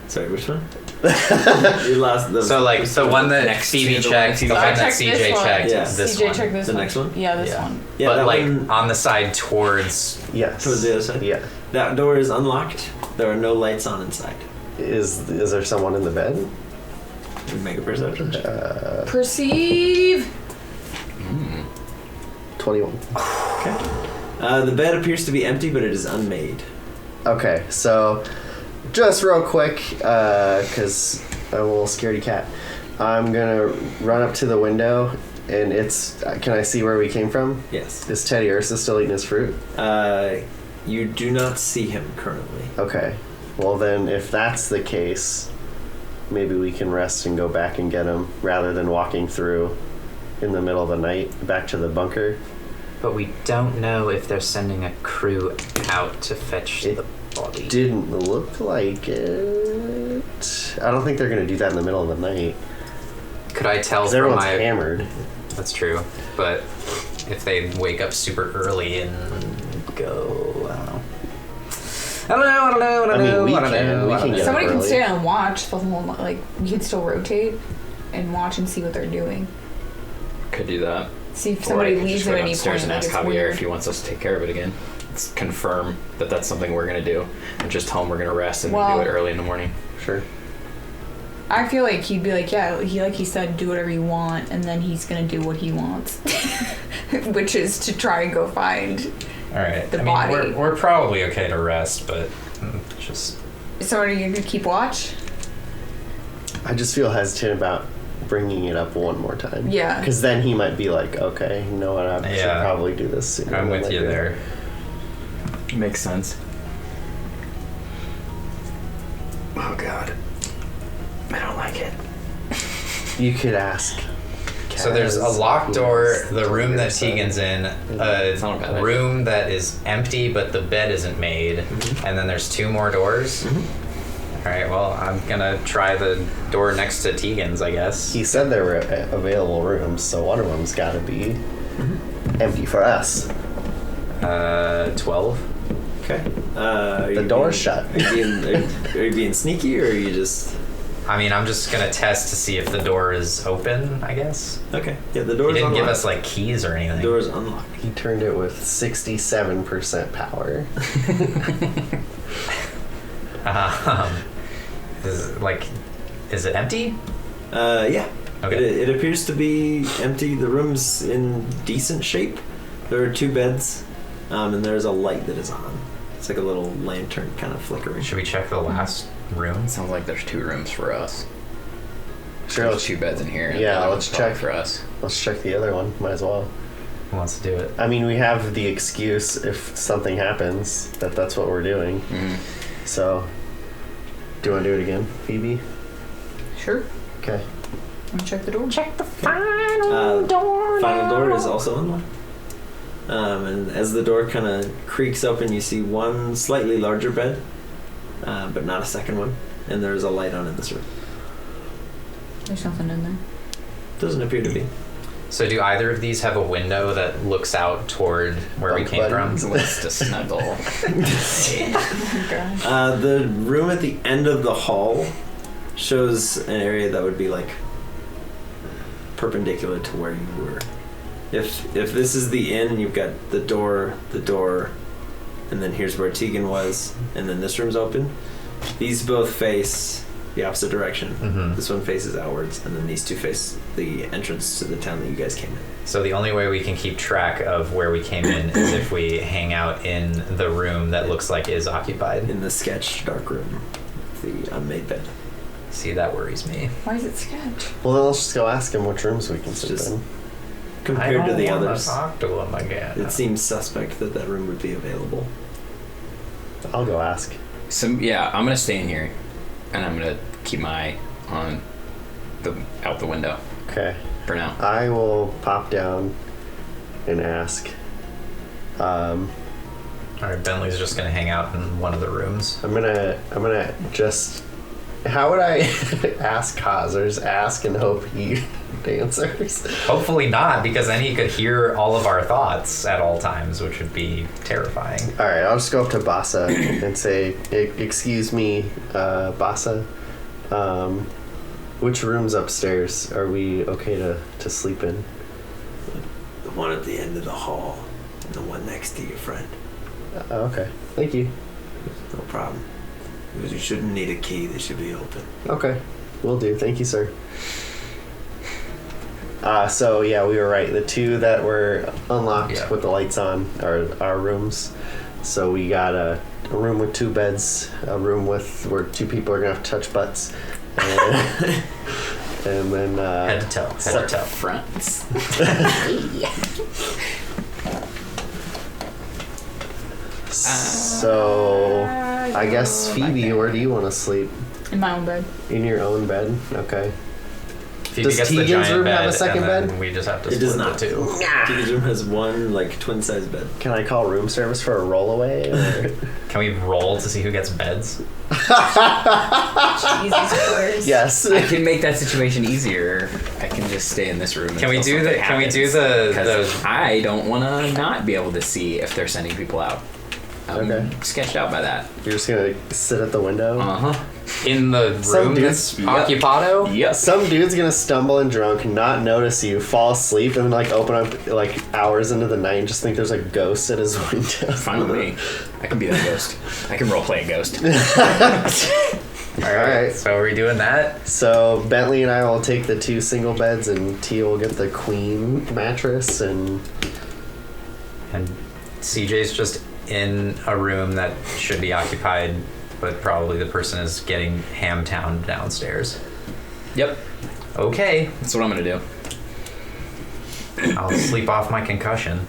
Sorry, which one? You lost the. So like the one that Next Phoebe to the checked, the one one I that checked this CJ one. checked, Yeah. this CJ one. check this The one. next one? Yeah, this Yeah. one. Yeah, But that like one, on the side towards. Yes. towards the other side. Yeah. That door is unlocked. There are no lights on inside. Is there someone in the bed? We make a perception check. Perceive. 21. The bed appears to be empty, but it is unmade. Okay, so just real quick, because I'm a little scaredy cat, I'm gonna run up to the window, and can I see where we came from? Yes. Is Teddy Ursa still eating his fruit? You do not see him currently. Okay, well then, if that's the case, maybe we can rest and go back and get him rather than walking through in the middle of the night back to the bunker. But we don't know if they're sending a crew out to fetch the body. Didn't look like it. I don't think they're going to do that in the middle of the night. Could I tell 'Cause from everyone's my... hammered. That's true. But if they wake up super early and go... I don't know. I mean, we can get Somebody up can early. stay and watch the whole, like, we can still rotate and watch and see what they're doing. Could do that. See if Or I somebody could leaves just at go any downstairs point. and Like, ask it's Javier weird. if he wants us to take care of it again. Let's confirm that that's something we're gonna do, and just tell him we're gonna rest and then Well- do it early in the morning. Sure. I feel like he'd be like, yeah, like he said, do whatever you want, and then he's gonna do what he wants, which is to try and go find. All right. The I mean, body. we're probably okay to rest, but just... So are you gonna keep watch? I just feel hesitant about bringing it up one more time. Yeah. Because then he might be like, okay, you know what, I should Yeah. probably do this sooner I'm than with you later. there. Makes sense. Oh God, I don't like it. You could ask. So there's a Kaz, locked door, who's the room that son. Tegan's in, It's not a bad a idea. room that is empty but the bed isn't made, and then there's 2 more doors. All right, well, I'm gonna try the door next to Tegan's, I guess. He said there were available rooms, so one of them's got to be empty for us. 12. Okay. The door's shut. Are you being sneaky, or are you just... I mean, I'm just gonna test to see if the door is open, I guess. Okay. Yeah, the He door's didn't unlocked. give us, like, keys or anything. The door's unlocked. He turned it with 67% power. Is it empty? Yeah. Okay. It appears to be empty. The room's in decent shape. There are 2 beds, and there's a light that is on. It's like a little lantern kind of flickering. Should we check the last room? Sounds like there's 2 rooms for us. Sure, There's let's, 2 beds in here. And Yeah, the other let's one's probably check. for us. let's check the other one. Might as well. Who wants to do it? I mean, we have the excuse if something happens that's what we're doing. Mm-hmm. So, do you want to do it again, Phoebe? Sure. Okay. I'm gonna check the door. Check the Final door is also unlocked. And as the door kind of creaks open, you see one slightly larger bed, but not a second one. And there's a light on in this room. There's nothing in there. Doesn't appear to be. So do either of these have a window that looks out toward where we Bunk came from? buttons. Let's just snuggle. Okay. The room at the end of the hall shows an area that would be like perpendicular to where you were. If this is the inn, you've got the door, and then here's where Tegan was, and then this room's open. These both face the opposite direction. Mhm. This one faces outwards, and then these 2 face the entrance to the town that you guys came in. So the only way we can keep track of where we came in is if we hang out in the room that looks like is occupied. In the sketch dark room, the unmade bed. See, that worries me. Why is it sketch? Well, then let's just go ask him which rooms we can It's sit just- in. Compared to the others, Talk to him again. it seems suspect that that room would be available. I'll go ask. So yeah, I'm gonna stay in here, and I'm gonna keep my eye on out the window Okay. for now. I will pop down and ask. All right, Bentley's just gonna hang out in one of the rooms. I'm gonna just. How would I ask Kaz? Or just ask and hope he answers? Hopefully not, because then he could hear all of our thoughts at all times, which would be terrifying. All right, I'll just go up to Bassa and say, "Excuse me, Bassa. Which room's upstairs? Are we okay to sleep in?" The one at the end of the hall, and the one next to your friend. Okay, thank you. No problem. Because you shouldn't need a key, they should be open. Okay, will do. Thank you, sir. So yeah, we were right. The 2 that were unlocked Yeah. with the lights on are our rooms. So we got a room with 2 beds, a room with where 2 people are gonna have to touch butts, and then Head to toe. Head to toe. Friends. so I guess Phoebe, where do you want to sleep? In my own bed. In your own bed? Okay. If he Does gets the Tegan's giant room bed, have a second and then bed? we just have to It split does not. the two. Tegan's room has one like twin-size bed. Can I call room service for a rollaway? Or? Can we roll to see who gets beds? Jesus Christ. Yes. I can make that situation easier. I can just stay in this room. Can we until do the? something Can we do happens. the? 'Cause I don't want to not be able to see if they're sending people out. I'm Okay. sketched out by that. You're just gonna sit at the window? Uh huh. In the Some room dudes- that's occupado? Yep. Some dude's gonna stumble and drunk, not notice you, fall asleep, and like open up like hours into the night and just think there's a ghost at his window. Fine with me. I can be that ghost. I can roleplay a ghost. Alright. So are we doing that? So Bentley and I will take the 2 single beds, and T will get the queen mattress, and And CJ's just in a room that should be occupied, but probably the person is getting ham-towned downstairs. Yep. Okay, That's what I'm gonna do. I'll sleep off my concussion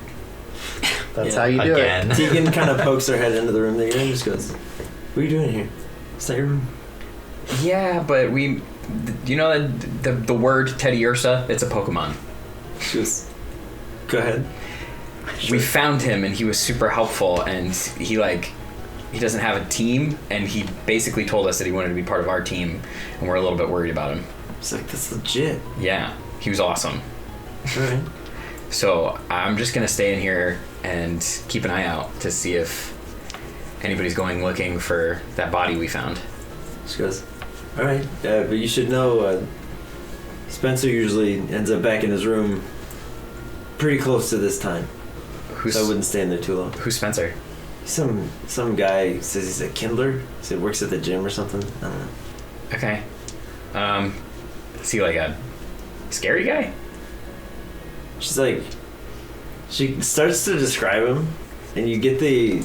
that's Yeah. how you do again. Tegan kind of pokes her head into the room that you're in and just goes, "What are you doing here? Is that your room?" Yeah, but you know the word Teddy Ursa? It's a Pokemon. She goes, "Go ahead." We found him and he was super helpful, and he doesn't have a team, and he basically told us that he wanted to be part of our team, and we're a little bit worried about him. It's like, "That's legit." Yeah, he was awesome. All right. So I'm just gonna stay in here and keep an eye out to see if anybody's going looking for that body we found. She goes, "All right, but you should know, Spencer usually ends up back in his room pretty close to this time, so I wouldn't stay in there too long." Who's Spencer? Some guy says he's a kindler. He said works at the gym or something. I don't know. Okay. Is he like a scary guy? She starts to describe him, and you get the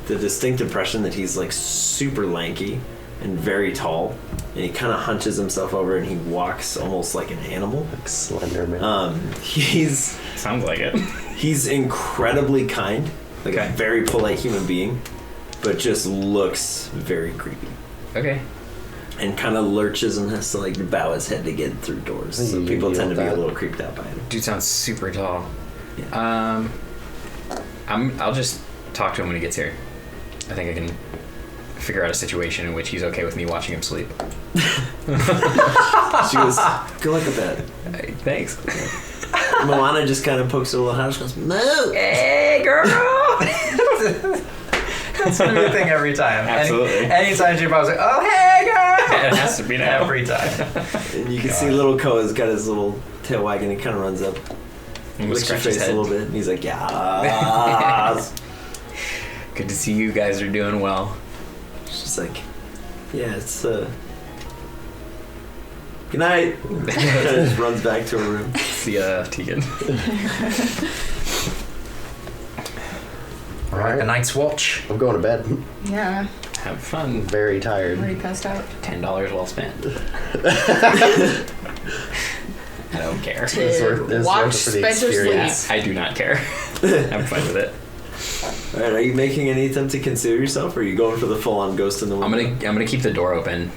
distinct impression that he's like super lanky and very tall, and he kind of hunches himself over and he walks almost like an animal. Like Slender Man. He's Sounds like it. He's incredibly kind, like Okay. a very polite human being, but just looks very creepy. Okay. And kind of lurches and has to like bow his head to get through doors. So You people deal tend to with be a that. little creeped out by him. Dude sounds super tall. Yeah. I'll just talk to him when he gets here. I think I can figure out a situation in which he's okay with me watching him sleep. She goes, "Go like a bed." Hey, thanks. Moana just kind of pokes her little house. Goes, "No." Hey, girl! That's gonna be a thing every time. Absolutely. Anytime she pops, like, oh, hey, girl! It has to be now. Every time. And you can see little Koa's got his little tail wagging. He kind of runs up, I'm gonna licks your scratch his face a head. little bit, and he's like, "Yeah." Good to see you guys are doing well. She's like, "Yeah, it's good night." Just runs back to her room. See ya, Tegan. All right, the night's watch. I'm going to bed. Yeah, Have fun. Very I'm tired. already passed out. $10 well spent. I don't care. It's worth it Watch for the Spencer experience. sleep. I do not care. I'm fine with it. All right, are you making any attempt to conceal yourself, or are you going for the full-on ghost in the window? I'm gonna keep the door open,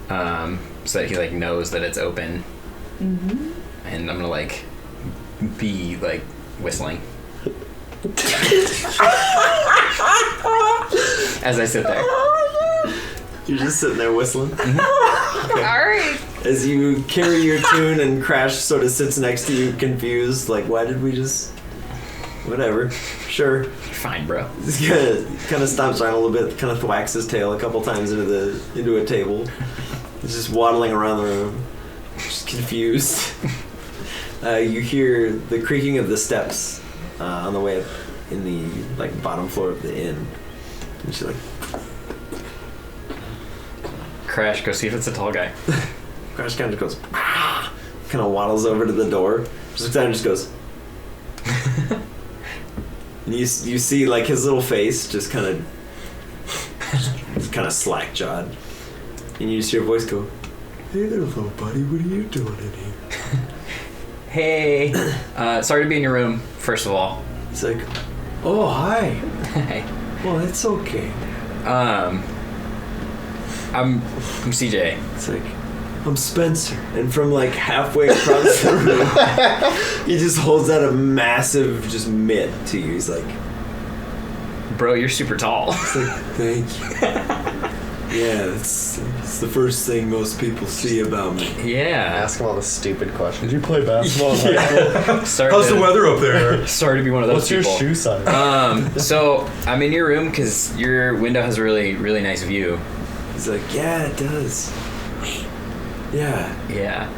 so that he like knows that it's open, and I'm gonna like be like whistling as I sit there. You're just sitting there whistling. All right. As you carry your tune and Crash sort of sits next to you, confused, like, why did we just... Whatever. Sure. Fine, bro. He's kind of stomps around a little bit, kind of thwacks his tail a couple times into a table. He's just waddling around the room, just confused. You hear the creaking of the steps on the way up in the bottom floor of the inn. And she's like, Crash, go see if it's a tall guy. Crash kind of goes, kind of waddles over to the door, just looks down and just goes. And you see like his little face just kind of slack jawed, and you just hear a voice go, "Hey there, little buddy, what are you doing in here?" Hey, sorry to be in your room. First of all, He's like, "Oh, hi. hey. Well, it's okay." I'm CJ. It's like, I'm Spencer. And from like halfway across the room, he just holds out a massive just mitt to you. He's like, Bro, you're super tall. it's like, thank you. Yeah, it's the first thing most people see about me. Yeah. Ask him all the stupid questions. Did you play basketball in high school? Sorry How's to, the weather up there? Sorry to be one of those What's your people. shoe size? So I'm in your room because your window has a really, really nice view. He's like, yeah, it does. Yeah. Yeah.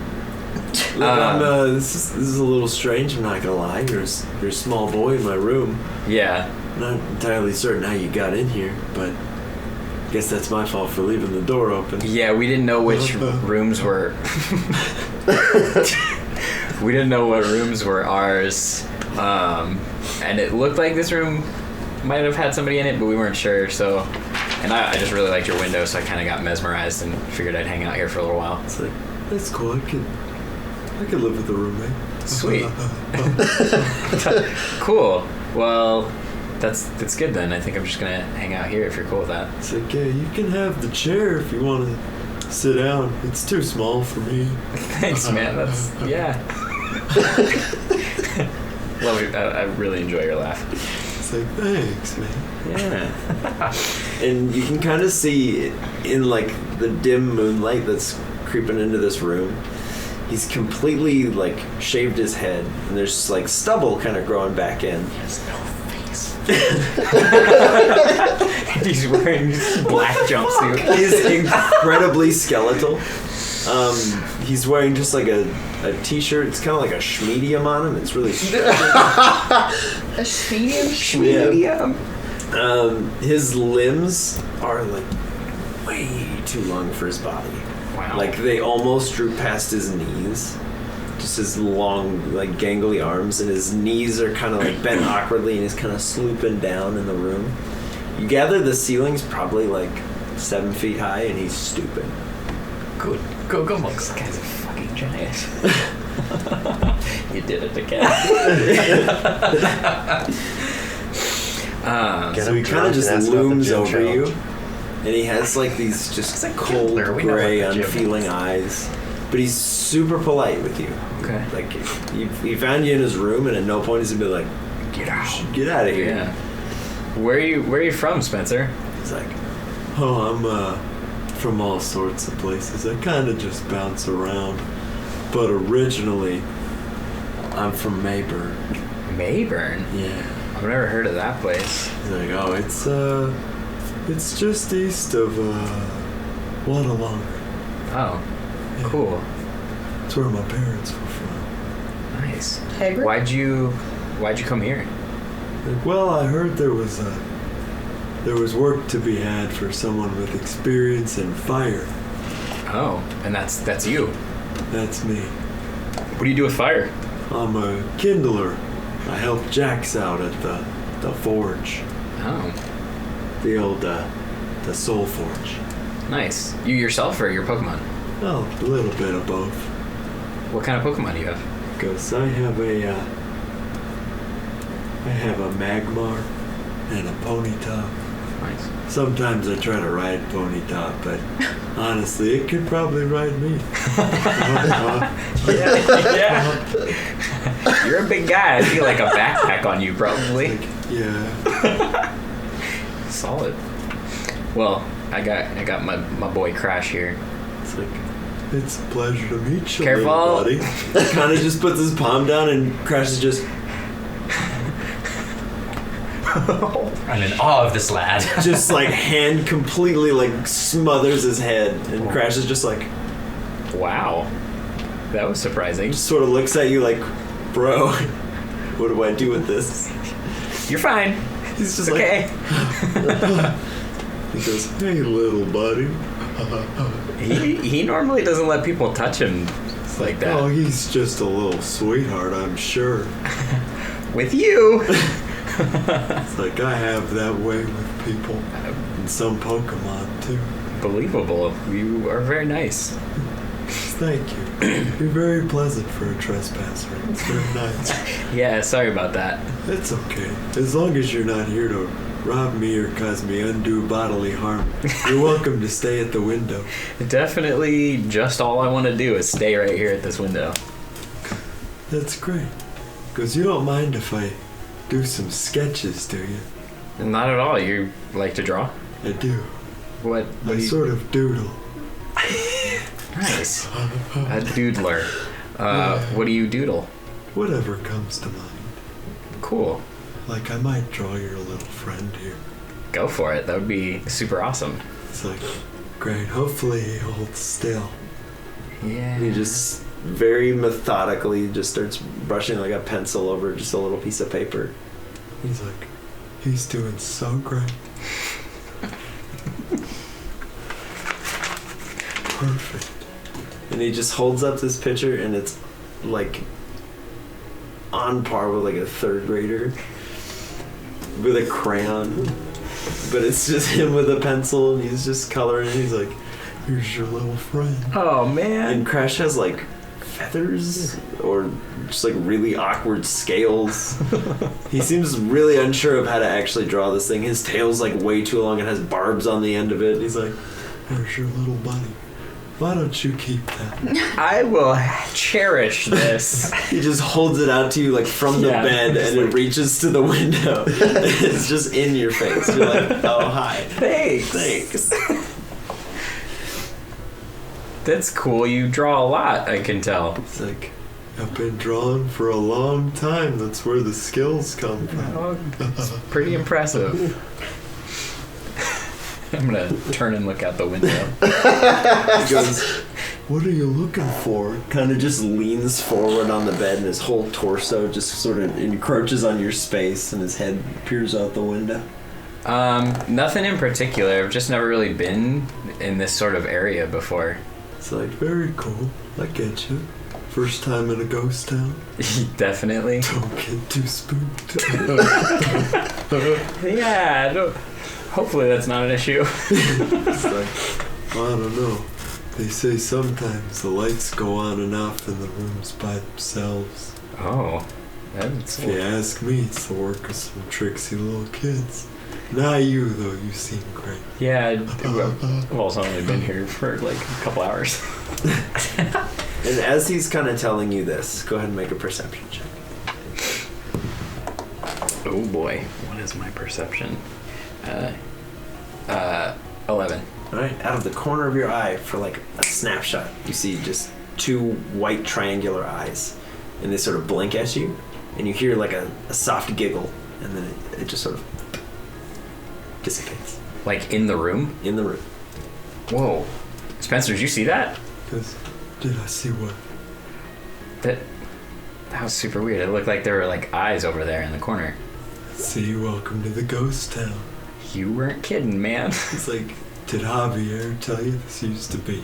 Look, this is a little strange, I'm not gonna lie. You're a small boy in my room. Yeah. I'm not entirely certain how you got in here, but I guess that's my fault for leaving the door open. Yeah, we didn't know which rooms were. We didn't know what rooms were ours. And it looked like this room might have had somebody in it, but we weren't sure, so. And I just really liked your window, so I kind of got mesmerized and figured I'd hang out here for a little while. It's like, that's cool. I could live with a roommate. Sweet. Cool. Well, that's good then. I think I'm just gonna hang out here if you're cool with that. It's like, yeah, you can have the chair if you want to sit down. It's too small for me. Thanks, man. That's yeah. Love it. I really enjoy your laugh. It's like, thanks, man. Yeah. And you can kind of see in like the dim moonlight that's creeping into this room, he's completely like shaved his head, and there's like stubble kind of growing back in. He has no face. He's wearing this black jumpsuit. He's incredibly skeletal. He's wearing just like a t-shirt. It's kind of like a schmedium on him. It's really A medium? his limbs are like way too long for his body. Wow. Like they almost droop past his knees. Just his long, like gangly arms, and his knees are kind of like bent awkwardly, and he's kind of slooping down in the room. You gather the ceiling's probably like 7 feet high, and he's stooping. Good. Go monks. This guy's a fucking giant. You did it again. So he kind of just looms over you, and he has like these just cold, Hitler. We know gray, about the gym. unfeeling eyes. But he's super polite with you. Okay. Like he found you in his room, and at no point he's gonna be like, Get out. "Get out of here." Yeah. Where are you from, Spencer? He's like, "Oh, I'm from all sorts of places. I kind of just bounce around. But originally, I'm from Mayburn." Mayburn? Yeah. I've never heard of that place. He's like, "Oh, it's just east of Waterlong. Oh, cool. That's where my parents were from." Nice. Hagrid? Why'd you come here? Like, well, I heard there was work to be had for someone with experience in fire. Oh, and that's you. That's me. What do you do with fire? I'm a kindler. I help Jax out at the forge, Oh, the old the soul forge. nice. You yourself or your Pokemon? Oh, a little bit of both. What kind of Pokemon do you have? Because I have a Magmar and a Ponyta. Nice. Sometimes I try to ride Ponyta, but honestly, it could probably ride me. Yeah. You're a big guy. I feel like a backpack on you, probably. Yeah. Solid. Well, I got my boy Crash here. It's like, it's a pleasure to meet you, Careful. little buddy. Kind of just puts his palm down, and Crash is just I'm in awe of this lad. just like hand completely like smothers his head, and Crash is just like Wow, that was surprising. just sort of looks at you like, bro, what do I do with this? You're fine. He's just It's okay. He goes, hey, little buddy. He normally doesn't let people touch him like that. Oh, he's just a little sweetheart, I'm sure. With you. It's like I have that way with people, and some Pokemon too. Believable. You are very nice. Thank you. You're very pleasant for a trespasser. It's very nice. Yeah, sorry about that. It's okay. As long as you're not here to rob me or cause me undue bodily harm, you're welcome to stay at the window. Definitely just all I want to do is stay right here at this window. That's great. Because you don't mind if I do some sketches, do you? Not at all. You like to draw? I do. What I do you... sort of doodle. Nice. A doodler. What do you doodle? Whatever comes to mind. Cool. Like, I might draw your little friend here. Go for it. That would be super awesome. It's like, great. Hopefully he holds still. Yeah. He just very methodically just starts brushing like a pencil over just a little piece of paper. He's like, he's doing so great. Perfect. And he just holds up this picture, and it's like on par with like a third grader with a crayon. But it's just him with a pencil, and he's just coloring. And he's like, Here's your little friend. Oh, man. and Crash has like feathers or just like really awkward scales. He seems really unsure of how to actually draw this thing. His tail's like way too long and has barbs on the end of it. He's like, Here's your little buddy. Why don't you keep that? I will cherish this. he just holds it out to you like from the Yeah, bed, just and it like- reaches to the window. It's just in your face. You're like, oh, hi. Thanks. That's cool. You draw a lot, I can tell. It's like, I've been drawing for a long time. That's where the skills come from. Oh, it's pretty impressive. I'm gonna turn and look out the window. He goes, What are you looking for? kind of just leans forward on the bed, and his whole torso just sort of encroaches on your space, and his head peers out the window. Nothing in particular. I've just never really been in this sort of area before. It's like, very cool. I get you. First time in a ghost town. Definitely. Don't get too spooked. Yeah. Hopefully that's not an issue. It's like, I don't know. They say sometimes the lights go on and off in the rooms by themselves. Oh, that's If you ask me, it's the work of some tricksy little kids. Not you, though. You seem great. yeah. I've also only been here for like a couple hours. And as he's kind of telling you this, go ahead and make a perception check. Oh boy, what is my perception? 11. All right, out of the corner of your eye, for like a snapshot, you see just two white triangular eyes, and they sort of blink at you, and you hear like a soft giggle, and then it just sort of dissipates Like in the room? in the room. Whoa. Spencer, did you see that? Because, did I see what? That was super weird. It looked like there were like eyes over there in the corner. See, welcome to the ghost town. You weren't kidding, man. It's like, did Javier tell you this used to be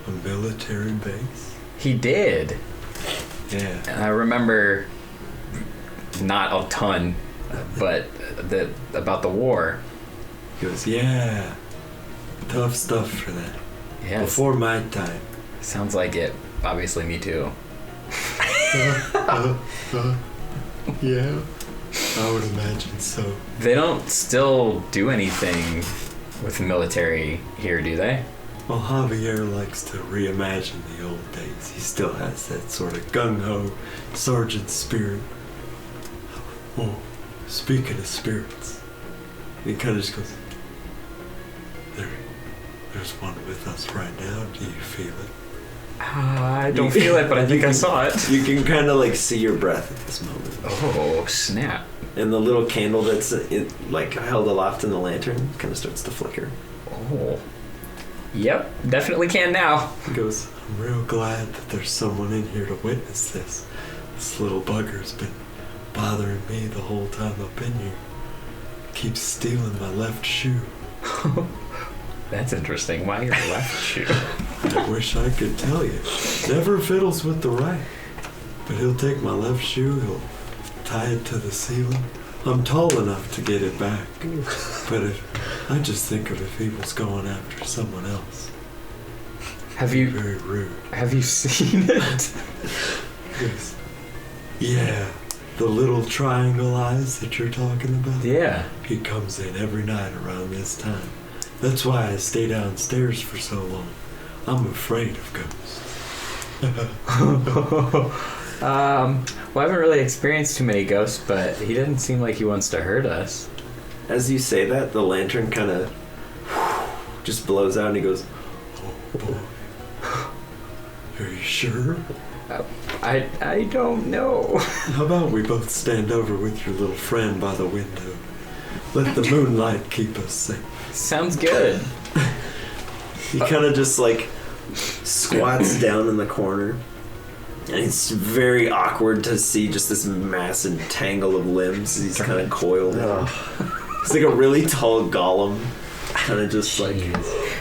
a military base? He did. Yeah. And I remember not a ton, but about the war. He goes, yeah. Tough stuff for that. Yeah, Before my time. sounds like it. Obviously, me too. Yeah. I would imagine so. They don't still do anything with the military here, do they? Well, Javier likes to reimagine the old days. He still has that sort of gung-ho sergeant spirit. Well, speaking of spirits, he kind of just goes, there's one with us right now. Do you feel it? I don't feel it, but I think I saw it. You can kind of like see your breath at this moment. Oh, snap. And the little candle that's like held aloft in the lantern kind of starts to flicker. Oh. Yep, definitely can now. He goes, I'm real glad that there's someone in here to witness this. This little bugger's been bothering me the whole time I've been here. Keeps stealing my left shoe. That's interesting. Why your left shoe? I wish I could tell you. Never fiddles with the right. But he'll take my left shoe, he'll tie it to the ceiling. I'm tall enough to get it back. But I just think of if he was going after someone else. Have Be you very rude. have you seen it? Yes. Yeah. The little triangle eyes that you're talking about? Yeah. He comes in every night around this time. That's why I stay downstairs for so long. I'm afraid of ghosts. Well, I haven't really experienced too many ghosts, but he didn't seem like he wants to hurt us. As you say that, the lantern kind of just blows out and he goes, Oh boy. Are you sure? I don't know. How about we both stand over with your little friend by the window? Let the moonlight keep us safe. Sounds good. he kind of just like squats down in the corner. And it's very awkward to see just this massive tangle of limbs. He's kind of coiled. It's like a really tall golem, kind of just like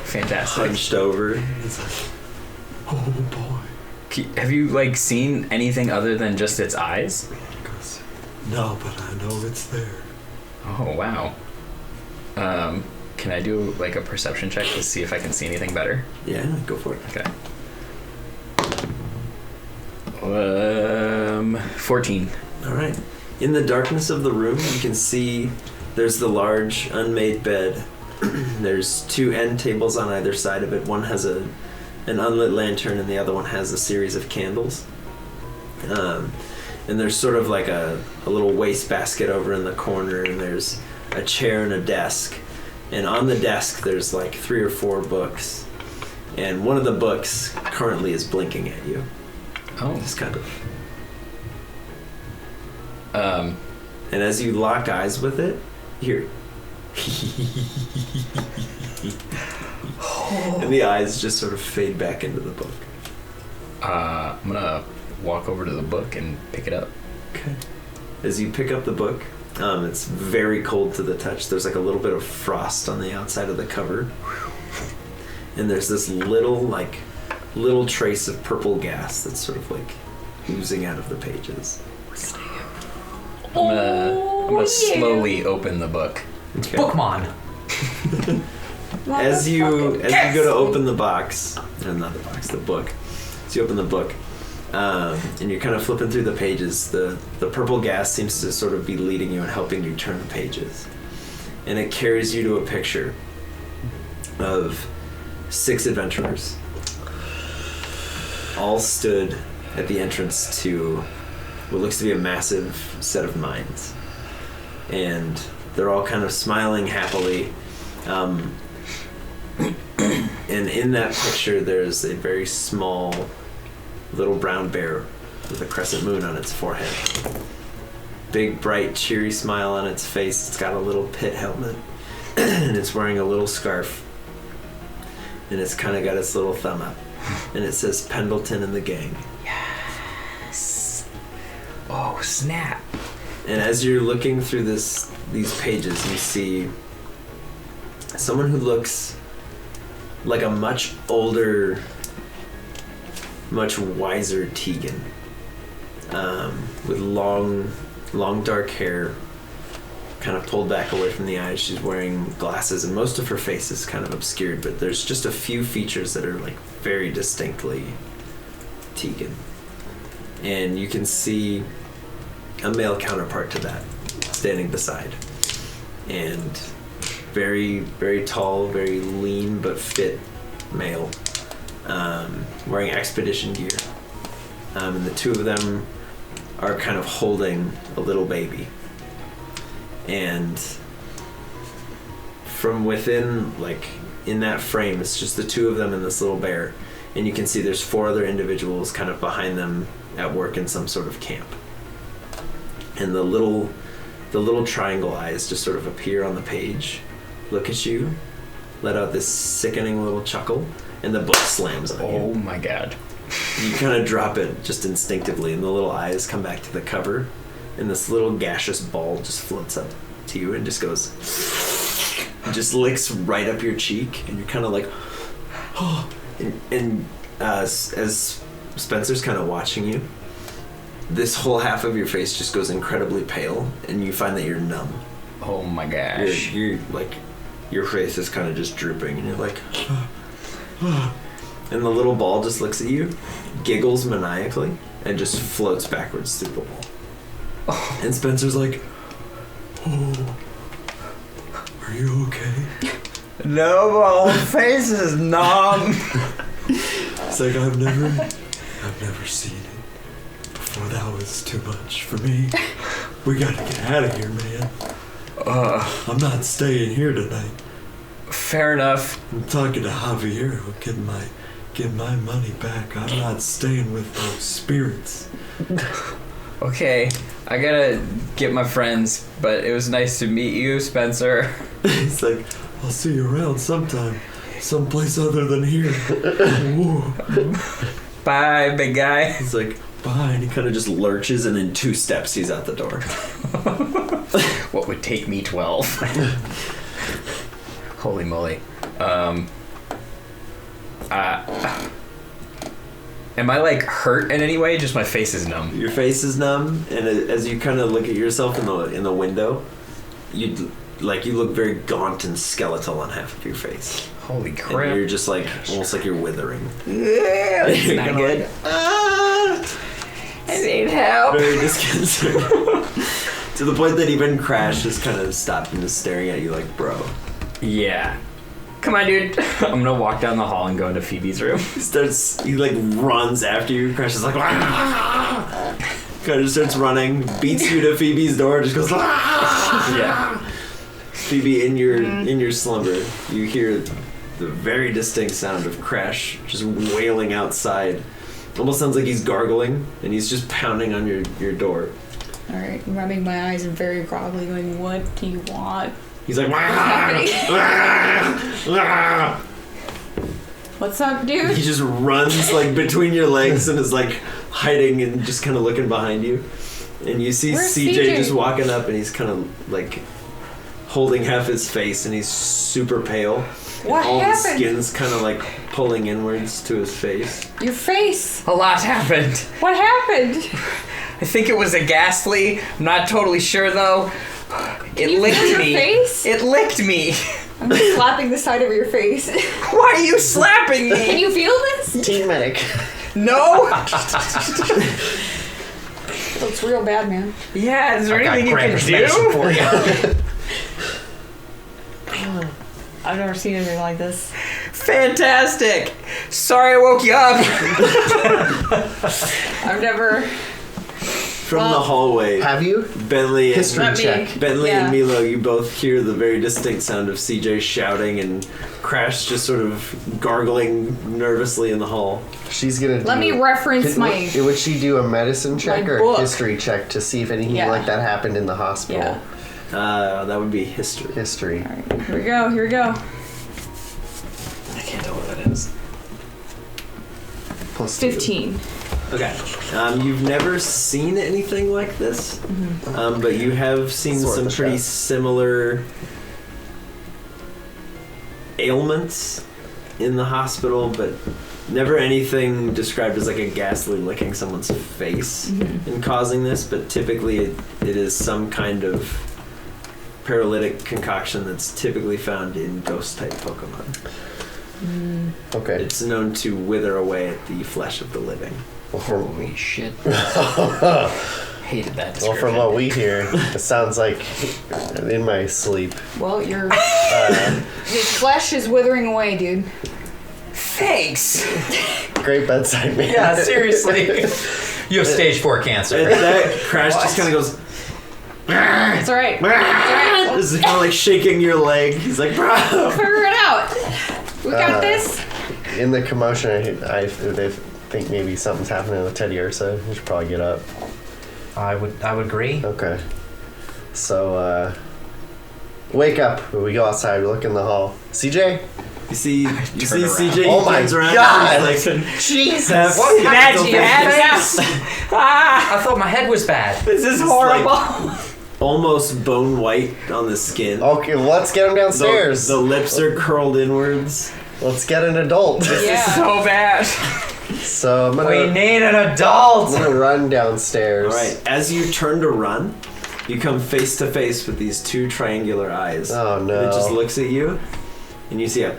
Fantastic. hunched over. It's like, oh boy. Have you like seen anything other than just its eyes? He goes, no, but I know it's there. Oh wow. Can I do like a perception check to see if I can see anything better? Yeah, go for it. Okay. 14. All right. In the darkness of the room, you can see there's the large unmade bed. There's 2 end tables on either side of it. One has an unlit lantern, and the other one has a series of candles. And there's sort of like a little wastebasket over in the corner, and there's a chair and a desk. And on the desk, there's like 3 or 4 books. And one of the books currently is blinking at you. Oh. Just kind of. And as you lock eyes with it, here. And the eyes just sort of fade back into the book. I'm gonna walk over to the book and pick it up. Okay. As you pick up the book, it's very cold to the touch. There's like a little bit of frost on the outside of the cover. And there's this little trace of purple gas that's sort of like oozing out of the pages. I'm gonna slowly open the book. Okay. Bookmon. As you go to open the box, not the box, the book. As you open the book, and you're kind of flipping through the pages, the purple gas seems to sort of be leading you and helping you turn the pages. And it carries you to a picture of 6 adventurers. All stood at the entrance to what looks to be a massive set of mines. And they're all kind of smiling happily. And in that picture, there's a very small little brown bear with a crescent moon on its forehead. Big, bright, cheery smile on its face. It's got a little pit helmet. And it's wearing a little scarf. And it's kind of got its little thumb up. And it says Pendleton and the Gang. Yes. Oh, snap. And as you're looking through these pages, you see someone who looks like a much older, much wiser Tegan, with long dark hair, kind of pulled back away from the eyes. She's wearing glasses, and most of her face is kind of obscured, but there's just a few features that are like very distinctly Tegan. And you can see a male counterpart to that standing beside. And very, very tall, very lean but fit male, wearing expedition gear. And the 2 of them are kind of holding a little baby. And from within, like in that frame, it's just the 2 of them and this little bear. And you can see there's 4 other individuals kind of behind them at work in some sort of camp. And the little triangle eyes just sort of appear on the page, look at you, let out this sickening little chuckle, and the book slams on you. Oh my god. You kind of drop it just instinctively, and the little eyes come back to the cover, and this little gaseous ball just floats up to you and just goes, and just licks right up your cheek, and you're kind of like, oh. And as Spencer's kind of watching you, this whole half of your face just goes incredibly pale, and you find that you're numb. Oh my gosh. You're like, your face is kind of just drooping, and you're like, and the little ball just looks at you, giggles maniacally, and just floats backwards through the wall. And Spencer's like, oh, are you okay? No, my whole face is numb. It's like, I've never seen it before. That was too much for me. We gotta get out of here, man. I'm not staying here tonight. Fair enough. I'm talking to Javier. He'll get my money back. I'm not staying with those spirits. Okay, I gotta get my friends, but it was nice to meet you, Spencer. He's like, I'll see you around sometime. Someplace other than here. Whoa. Bye, big guy. He's like, Bye. And he kind of just lurches, and in 2 steps he's out the door. What would take me 12? Holy moly. Am I like hurt in any way? Just my face is numb. Your face is numb, and as you kind of look at yourself in the window, you look very gaunt and skeletal on half of your face. Holy And crap. you're just like almost like you're withering. Yeah, that's You're not kinda good. like, ah! I need help. Very disconcerting. To the point that even Crash just kind of stopped and is staring at you like, bro. Yeah. Come on, dude. I'm gonna walk down the hall and go into Phoebe's room. He like runs after you. Crash is like, ah! Kind of starts running, beats you to Phoebe's door, just goes, ah! Yeah. Phoebe, in your slumber, you hear the very distinct sound of Crash just wailing outside. Almost sounds like he's gargling, and he's just pounding on your door. Alright, I'm rubbing my eyes and very groggly going, what do you want? He's like, happening? "Ah!" What's up, dude? He just runs like between your legs and is like hiding and just kind of looking behind you. And you see Where's CJ CJ? just walking up, and he's kind of like holding half his face, and he's super pale. What and all happened? the skin's kind of like pulling inwards to his face. Your face. A lot happened. What happened? I think it was a ghastly. I'm not totally sure though. It you licked feel your me. face? It licked me. I'm just slapping the side of your face. Why are you slapping Can me? you feel this? Team medic. No. Looks real bad, man. Yeah. Is there I've got anything you can Gramper's medicine do? for you. I've never seen anything like this. Fantastic. Sorry I woke you up. I've never. From the hallway, Have you? Bentley History Let me- check. Bentley Yeah. and Milo, you both hear the very distinct sound of CJ shouting and Crash just sort of gargling nervously in the hall. She's gonna. Let me reference my. Would she do a medicine check my or book. a history check to see if anything Yeah. like that happened in the hospital? Yeah. That would be history. History. Alright, here we go, here we go. I can't tell what that is. Plus 2. 15. Okay. You've never seen anything like this, but you have seen Sort some of pretty shot. similar ailments in the hospital, but never anything described as like a ghastly licking someone's face and causing this, but typically it is some kind of paralytic concoction that's typically found in ghost-type Pokemon. Okay. It's known to wither away at the flesh of the living. Holy shit. Hated that description. Well, from what we hear, it sounds like in my sleep. Well, your his flesh is withering away, dude. Thanks. Great bedside manner. Yeah, seriously. You have stage 4 cancer. At that, Crash just kind of goes, It's alright. It's alright. this is kind of like shaking your leg. He's like, bro. Figure it out. We got this. In the commotion, I think maybe something's happening with Teddy Ursa. You should probably get up. I would agree. Okay. So, wake up. We go outside. We look in the hall. CJ? You see around. CJ. He Oh my turns around. God. And he's like, Jesus! What happened to your face? I thought my head was bad. This is It's horrible. like almost bone white on the skin. Okay, let's get him downstairs. The lips are curled inwards. Let's get an adult. Yeah. So bad. So I'm We gonna, need an adult. I'm gonna run downstairs. All right. As you turn to run, you come face to face with these 2 triangular eyes. Oh, no. It just looks at you, and you see a.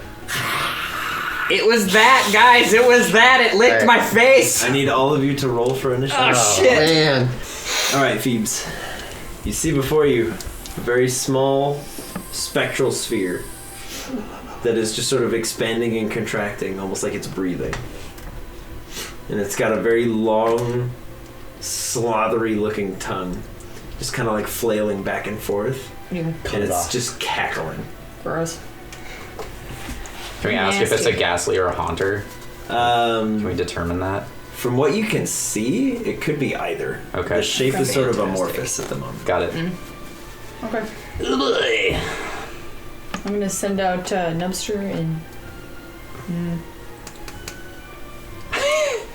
It was that, guys. It was that. It licked Hey. my face. I need all of you to roll for initiative. Oh, shit. Man. Alright, Phoebes. You see before you a very small spectral sphere that is just sort of expanding and contracting, almost like it's breathing. And it's got a very long, slathery looking tongue, just kind of like flailing back and forth. And it's just cackling. Gross. Can we ask if it's a ghastly or a haunter? Can we determine that? From what you can see, it could be either. Okay. The shape is sort of Fantastic. amorphous at the moment. Got it. Okay. I'm gonna send out Nubster and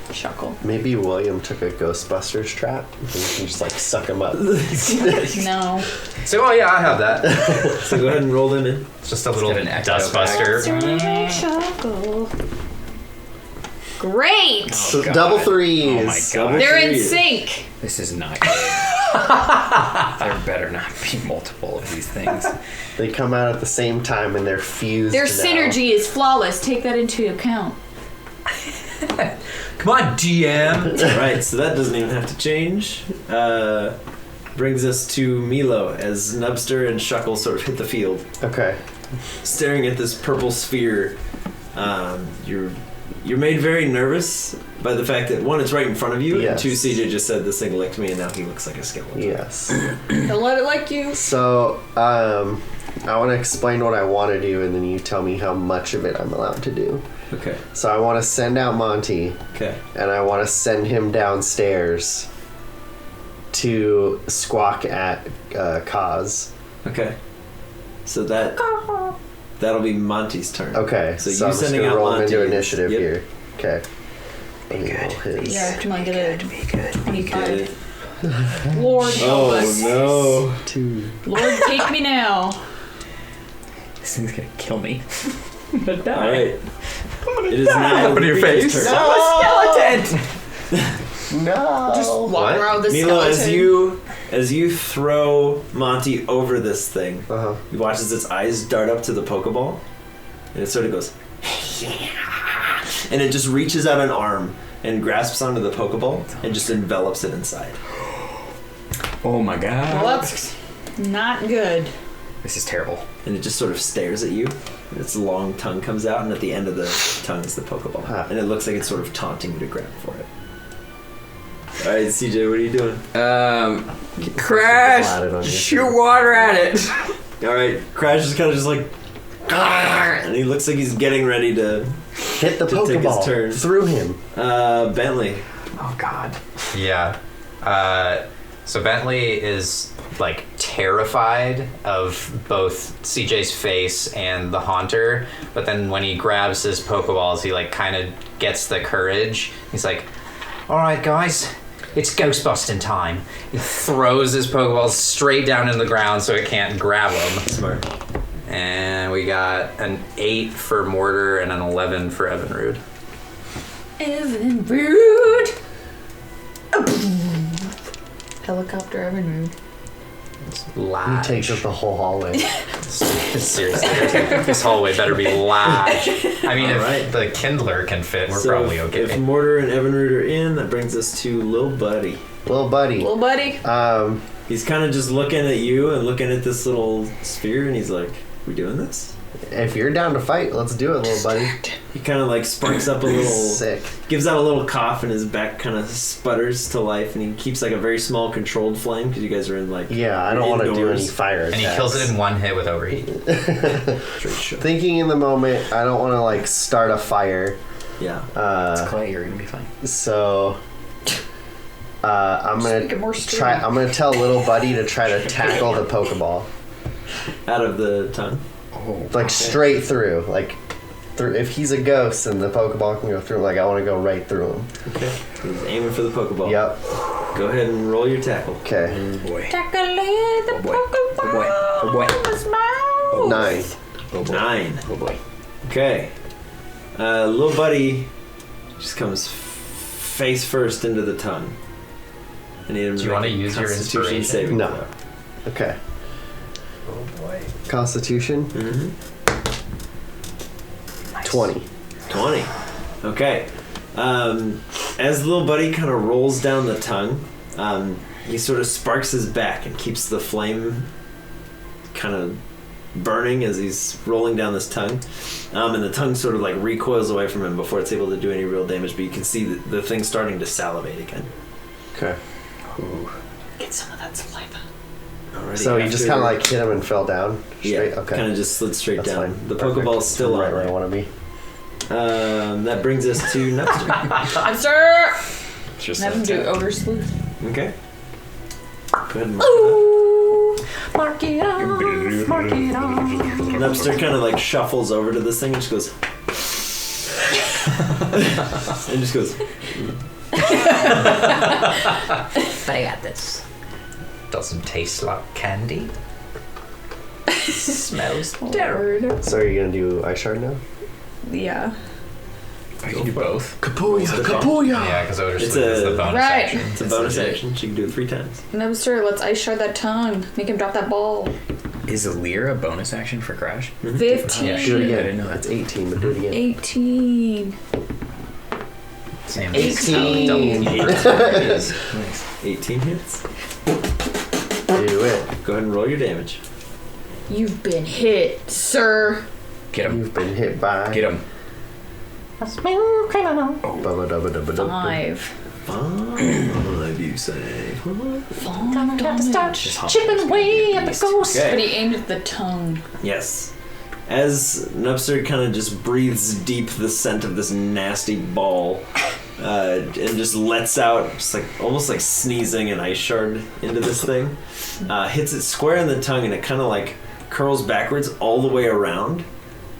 Shuckle. Maybe William took a Ghostbusters trap and we can just like suck him up. No. So, oh yeah, I have that. So go ahead and roll them in. It's just a little get an echo dustbuster. Shuckle. Great! Oh, God. Double threes. Oh my God. They're in Threes. sync. This is not good. There better not be multiple of these things. They come out at the same time and they're fused. Their now. synergy is flawless. Take that into account. Come on, DM. Right, so that doesn't even have to change. Brings us to Milo as Nubster and Shuckle sort of hit the field. Okay. Staring at this purple sphere, you're made very nervous by the fact that one, it's right in front of you, Yes. and two, CJ just said this thing licked me, and now he looks like a skeleton. Yes. Don't let it like you. So, I want to explain what I want to do, and then you tell me how much of it I'm allowed to do. Okay. So I want to send out Monty, Okay. and I want to send him downstairs to squawk at Kaz. Okay. So that'll be Monty's turn. Okay, So so you I'm just sending gonna out roll him into Monty. initiative Yep. here. Okay. Let me roll his. Yeah, come on, get a 25. Lord help Oh us. no. 2. Lord, take me now. This thing's gonna kill me. I'm gonna die. All right. It is now Open the your creature's face. turn. I'm a skeleton! No. Just walk around the Milo, skeleton. as you throw Monty over this thing, Uh-huh. you watch as its eyes dart up to the Pokeball, and it sort of goes, and it just reaches out an arm and grasps onto the Pokeball and just envelops it inside. Oh my God. Well, that's not good. This is terrible. And it just sort of stares at you. And its long tongue comes out, and at the end of the tongue is the Pokeball. Huh. And it looks like it's sort of taunting you to grab for it. All right, CJ, what are you doing? Splatted on Crash! you. Shoot water at it! All right, Crash is kind of just like, and he looks like he's getting ready to Hit the to take his Pokeball turn. through him. Bentley. Oh God. Yeah. So Bentley is like terrified of both CJ's face and the Haunter, but then when he grabs his Pokeballs, he like kind of gets the courage. He's like, "All right, guys, it's Ghostbusting time." He throws his Pokeballs straight down in the ground so it can't grab them. Smart. And we got an 8 for Mortar and an 11 for Evinrude. Evinrude. Helicopter Evinrude. He Large. takes up the whole hallway. Seriously, this hallway better be large. I mean, if Alright. the Kindler can fit, we're So probably okay. If Mortar and Evinrude are in, that brings us to Lil Buddy. Little buddy. Little buddy. He's kind of just looking at you and looking at this little sphere, and he's like, "We doing this?" If you're down to fight, let's do it, little buddy. He kind of like sparks up a little, Sick. gives out a little cough, and his back kind of sputters to life, and he keeps like a very small controlled flame because you guys are in like Yeah, I don't want to do any indoors. fire And attacks. he kills it in one hit with overheat. Straight shot. Thinking in the moment, I don't want to like start a fire. Yeah. Clay, you're gonna be fine. So I'm Make it gonna more try. sturdy. I'm gonna tell little buddy to try to tackle the Pokeball, Out of the tongue. Oh. like straight through. Like through. If he's a ghost and the Pokeball can go through, like I want to go right through him. Okay. He's aiming for the Pokeball. Yep. Go ahead and roll your tackle. Okay. Oh boy. Tackle the Oh boy. Oh boy. Oh boy. Pokeball. 9. Oh boy. 9. Oh boy. Okay. Little Buddy just comes face first into the tongue. I need him Do you make wanna a use your Constitution inspiration? saving No. throw. Okay. Oh boy. Constitution. Mm-hmm. 20. 20. Okay. As little buddy kind of rolls down the tongue, he sort of sparks his back and keeps the flame kind of burning as he's rolling down this tongue. And the tongue sort of like recoils away from him before it's able to do any real damage, but you can see the thing starting to salivate again. Okay. Ooh. Get some of that saliva. Alrighty, So you just kind of like hit him and fell down straight? Yeah, okay. kind of just slid straight That's down. fine. The Perfect. Pokeball's still I'm right on where I there. want to be. That brings us to Nupster. Nupster! Just Have him do Ogre Sleuth. Okay. Go ahead and mark it up. Mark it off. Mark it off. Nupster kind of like shuffles over to this thing and just goes. and just goes. But I got this. Doesn't taste like candy. Smells terrible. So are you going to do Ice Shard now? Yeah. I can do both. Kapuya! Yeah, because Odor It's Sleuth is the a- bonus Right. action. It's a bonus action. She can do it 3 times. Nupster, let's ice shard that tongue. Make him drop that ball. Is Leer a bonus action for Crash? 15. Yeah, Do it shit, I again. didn't know that. That's 18, but do it again. 18. Sam 18. Nice. 18 hits. Do it. Go ahead and roll your damage. You've been hit, sir. Get him. You've been hit by... Get him. Bubba dubba dubba dubba. 5. 5, you say. 5 damage. Just hop chipping away at the ghost. Okay. But he aimed at the tongue. Yes. As Nupster kind of just breathes deep the scent of this nasty ball, and just lets out, just like almost like sneezing an ice shard into this thing, hits it square in the tongue, and it kind of like curls backwards all the way around,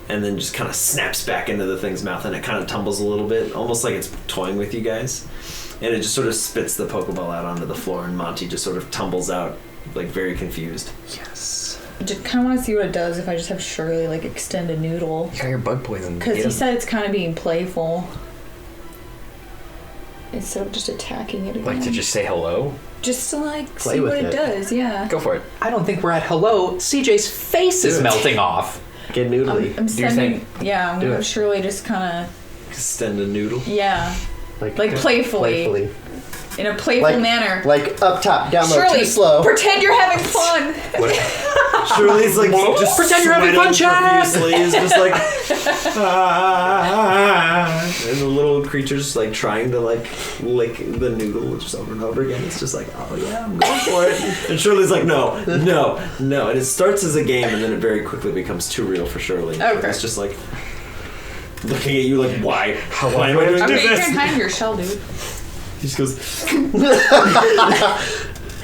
and then just kind of snaps back into the thing's mouth, and it kind of tumbles a little bit, almost like it's toying with you guys, and it just sort of spits the Pokeball out onto the floor, and Monty just sort of tumbles out, like very confused. Yes. I just kind of want to see what it does if I just have Shirley like extend a noodle. You got your bug poison. Because Get he him. said it's kind of being playful. Instead of just attacking it again. Like to just say hello? Just to like Play see with what it it. does, yeah. Go for it. I don't think we're at hello. CJ's face is Do it. melting off. Get noodly. I'm Do your sending, thing. yeah, I'm Do gonna it. have Shirley just kind of, Extend a noodle. yeah, like playfully. Playfully. In a playful Like, manner. like up top, down low, Shirley, too slow. pretend you're having fun. Shirley's like just Pretend you're having fun, sweating Chad! profusely. It's just like and the little creature's like trying to like lick the noodle just over and over again. It's just like, oh yeah, I'm going for it. And Shirley's like, no. And it starts as a game and then it very quickly becomes too real for Shirley. Okay. It's just like looking at you like, why? Why am I doing Okay, you this? can hide your shell, dude. He just goes.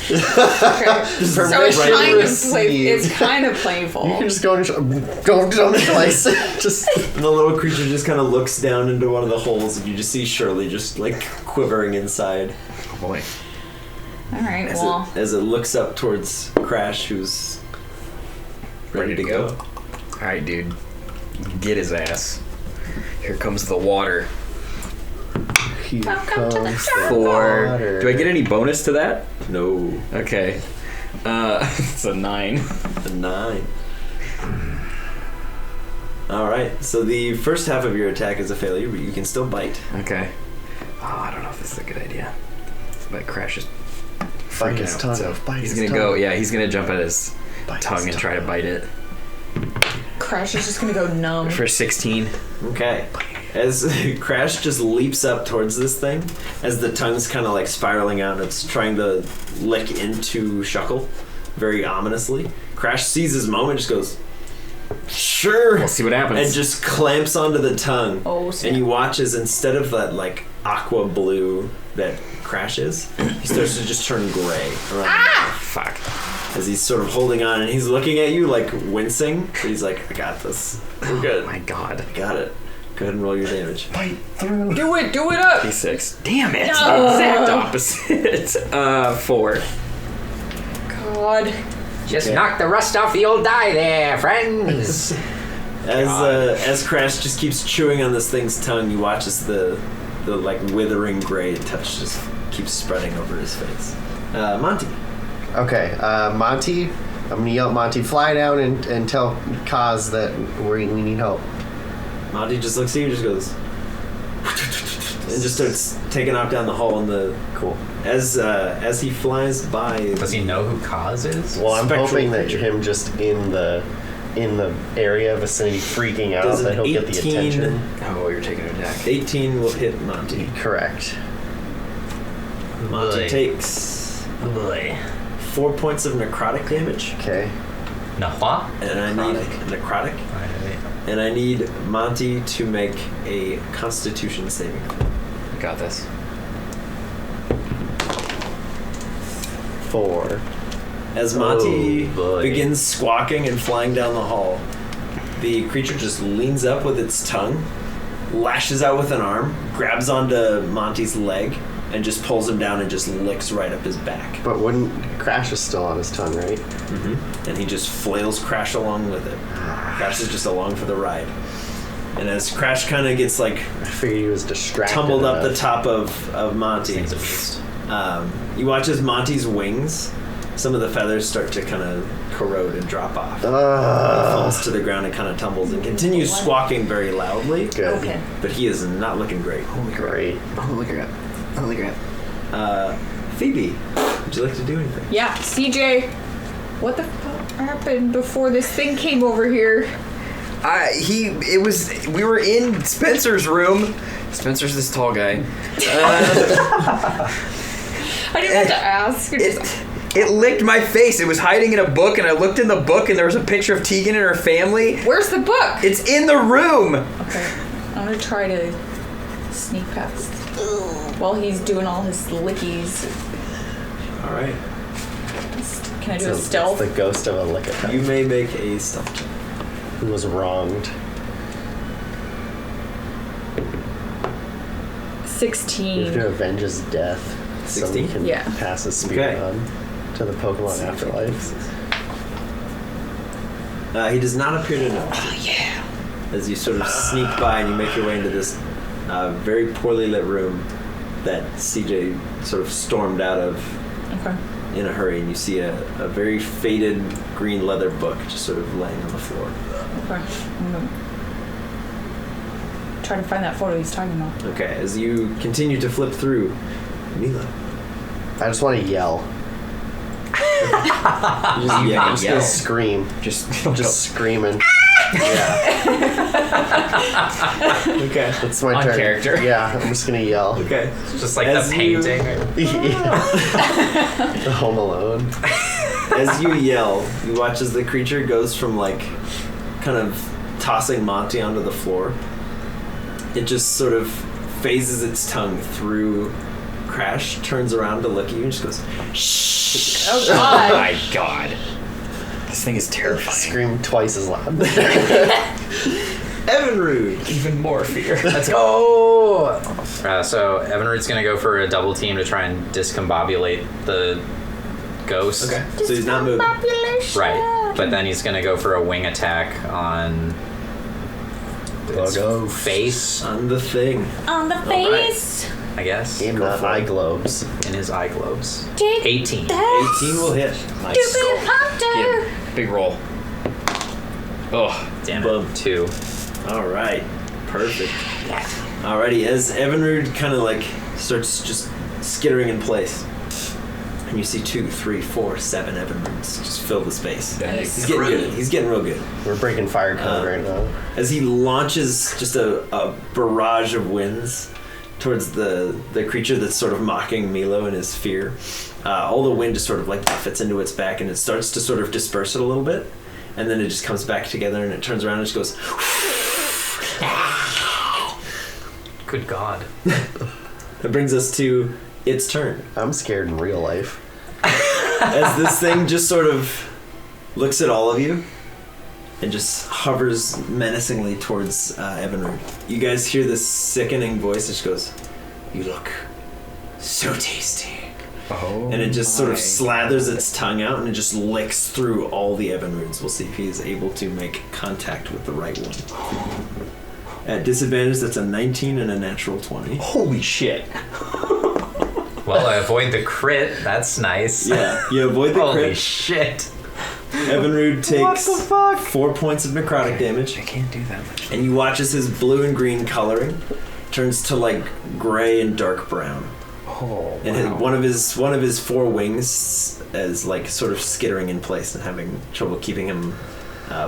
Okay. So it's Permission kind of received. it's kind of playful. You can just go on the place. Just And the little creature just kind of looks down into one of the holes, and you just see Shirley just like quivering inside Oh boy. All right, as, well, as it looks up towards Crash, who's ready to go. Alright, dude. Get his ass. Here comes the water. here Welcome to the comes For. water. Do I get any bonus to that? No, Okay. It's a 9. a 9. All right, so the first half of your attack is a failure, but you can still bite. Okay. Oh, I don't know if this is a good idea. But Crash is Bite freaking his out, tongue. so Bite he's his gonna tongue. go. Yeah, he's gonna jump at his Bite tongue his and try to bite it Crash is just gonna go numb. for 16. Okay. As Crash just leaps up towards this thing, as the tongue's kind of like spiraling out, it's trying to lick into Shuckle very ominously. Crash sees his moment, just goes, sure, We'll see what happens. and just clamps onto the tongue. Oh, snap. And you watch as instead of that like aqua blue that Crash is, he starts to just turn gray around Fuck. as he's sort of holding on, and he's looking at you like wincing, but he's like, I got this. We're good. Oh my god. Got it. Go ahead and roll your damage. Bite through. Do it up. D6. Damn it. No. Exact opposite. 4. God. Just knock the rust off the old die there, friends. As Crash just keeps chewing on this thing's tongue, you watch as the like withering gray touch just keeps spreading over his face. Monty. Okay, Monty. I'm gonna yell at Monty, fly down and tell Kaz that we need help. Monty just looks at you and just goes and just starts taking off down the hall. In the Cool. as he flies by. Does he know who Kaz is? Well, I'm Spectral hoping that creature. him just in the area vicinity freaking out Does that an he'll get the 18 attention. Oh, you're taking an attack. 18 will hit Monty. Correct. Monty Boy. takes Boy. 4 points of necrotic damage, Okay. Nahua? and I need necrotic, and I need Monty to make a Constitution saving throw. You got this. 4. As Monty boy. begins squawking and flying down the hall, the creature just leans up with its tongue, lashes out with an arm, grabs onto Monty's leg, and just pulls him down and just licks right up his back. But wouldn't Crash is still on his tongue, right? And he just flails Crash along with it. Crash is just along for the ride. And as Crash kind of gets like I figured he was distracted. tumbled up the enough. top of Monty, Thing's a beast. you watch as Monty's wings, some of the feathers start to kind of corrode and drop off. He falls to the ground and kind of tumbles and continues squawking very loudly. Good. Okay. But he is not looking great. Great. Holy crap. Holy crap. Phoebe, would you like to do anything? Yeah, CJ, what the fuck happened before this thing came over here? We were in Spencer's room. Spencer's this tall guy. I didn't have to ask. It licked my face. It was hiding in a book, and I looked in the book, and there was a picture of Tegan and her family. Where's the book? It's in the room. Okay, I'm gonna try to sneak past while he's doing all his lickies. All right. Can I do a It's stealth? the ghost of a lick You may make a stealth check. who was wronged. 16. You have to avenge his death. So 16? he can Yeah. pass his spirit Okay. on to the Pokemon afterlife. He does not appear to know. Oh, yeah. As you sort of sneak by and you make your way into this very poorly lit room that CJ sort of stormed out of Okay. in a hurry, and you see a very faded green leather book just sort of laying on the floor. Okay. I'm gonna try to find that photo he's talking about. Okay, as you continue to flip through, Mila. I just want to yell. You just I'm yell. just gonna scream. Just Screaming. Okay. It's my On turn. character. Yeah, I'm just gonna yell. Okay. Just like As the you- painting. Home Alone. As you yell, you watch as the creature goes from like kind of tossing Monty onto the floor. It just sort of phases its tongue through Crash, turns around to look at you, and just goes, shh. Oh, Oh God. my god. This thing is terrifying. Scream twice as loud. Evinrude. Even more fear. Let's go! So Evanroot's gonna go for a double team to try and discombobulate the ghost. Okay. So he's not moving. Right. But then he's gonna go for a wing attack on its Logo. face, On the thing. On the face. I guess. In the eye globes. In his eye globes. Take 18. 18 will hit. Stupid hunter. Big roll. Oh. Damn Boom. it. 2. All right. Perfect. Alrighty, as Evinrude kind of like starts just skittering in place, and you see 2, 3, 4, 7 Evinrudes just fill the space. Nice. He's getting good. He's getting real good. We're breaking fire code right now. As he launches just a barrage of winds towards the creature that's sort of mocking Milo in his fear, all the wind just sort of like fits into its back, and it starts to sort of disperse it a little bit, and then it just comes back together, and it turns around and just goes. Good God. That brings us to its turn. I'm scared in real life. As this thing just sort of looks at all of you and just hovers menacingly towards Evinrude. You guys hear this sickening voice that just goes, "You look so tasty." Oh. And it just sort of slathers its tongue out and it just licks through all the Evinrudes. We'll see if he is able to make contact with the right one. At disadvantage, that's a 19 and a natural 20. Holy shit. Well, I avoid the crit. That's nice. Yeah, you avoid the Holy crit. shit. Evinrude takes 4 points of necrotic damage. I can't do that much. And you watch as his blue and green coloring turns to like gray and dark brown. Oh, And one of his four wings is like sort of skittering in place and having trouble keeping him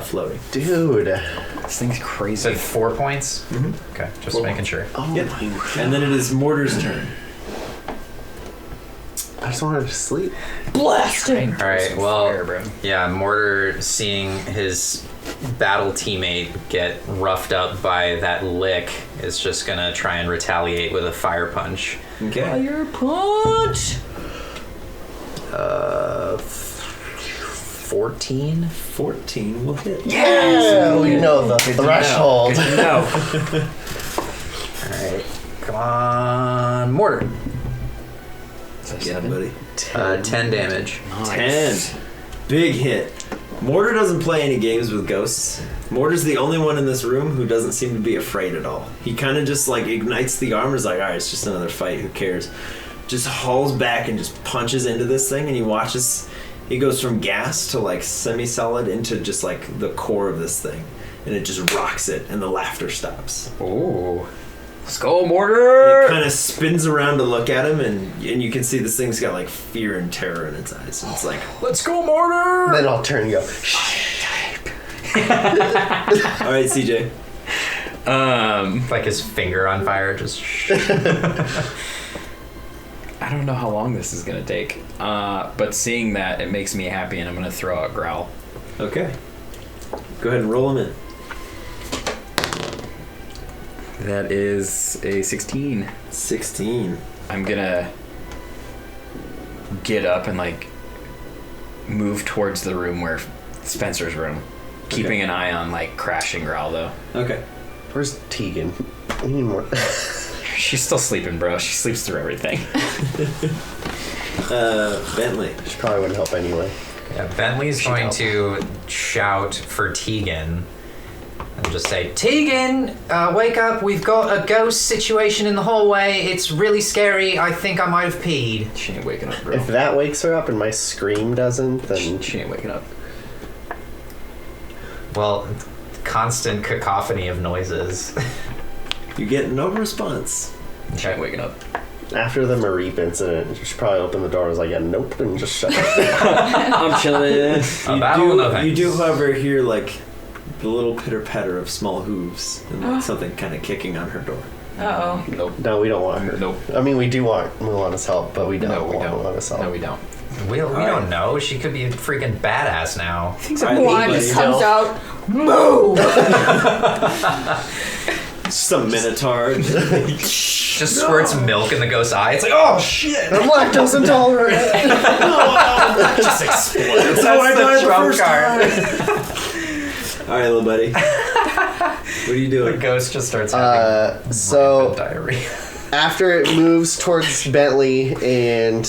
floating. Dude. This thing's crazy. Said 4 points? Mhm. Okay, just 4 making points. sure. Oh Yep. my god. And then it is Mortar's turn. I just wanted to sleep. Blast him! Alright, well, Fire, bro. yeah, Mortar seeing his battle teammate get roughed up by that lick is just gonna try and retaliate with a fire punch. Okay. Fire punch! 14? 14 will hit. Yeah, we know the threshold. No. Alright, come on, Mortar. Yeah, buddy. 10 damage. 10. Big hit. Mortar doesn't play any games with ghosts. Mortar's the only one in this room who doesn't seem to be afraid at all. He kind of just like ignites the armor, is like, alright, it's just another fight, who cares? Just hauls back and just punches into this thing, and he watches. He goes from gas to like semi-solid into just like the core of this thing, and it just rocks it, and the laughter stops. Ooh. Let's go, And Mortar! it kind of spins around to look at him, and you can see this thing's got like fear and terror in its eyes. And it's like, Let's go, Mortar! Then I'll turn and go. all right, CJ. Like his finger on fire, just. I don't know how long this is gonna take, but seeing that, it makes me happy, and I'm gonna throw out Growl. Okay. Go ahead and roll him in. That is a 16. 16. I'm gonna get up and like move towards the room where Spencer's room, keeping an eye on like crashing Growl though. Okay. Where's Tegan? We need more. She's still sleeping, bro. She sleeps through everything. Bentley. She probably wouldn't help anyway. Yeah, Bentley's going to shout for Tegan and just say, Tegan, wake up. We've got a ghost situation in the hallway. It's really scary. I think I might have peed. She ain't waking up, bro. If that wakes her up and my scream doesn't, then She ain't waking up. Well, constant cacophony of noises. You get no response. She ain't waking up. after the Mareep incident, she probably opened the door and was like, yeah, nope, and just shut it. I'm chilling. You do, however, hear like the little pitter patter of small hooves and like something kind of kicking on her door. Uh-oh. Nope. No, we don't want her. Nope. I mean, we do want Mulana's help, but we don't No, we want don't. Mulana's help. No, we don't. We don't know. She could be a freaking badass now. One just comes out. Move! Some minotaur. Just squirts milk in the ghost's eye. It's like, oh shit! I'm lactose intolerant. Just explodes. That's how I died the first card. All right, little buddy. What are you The doing? ghost just starts having So rampant diarrhea. after it moves towards Bentley and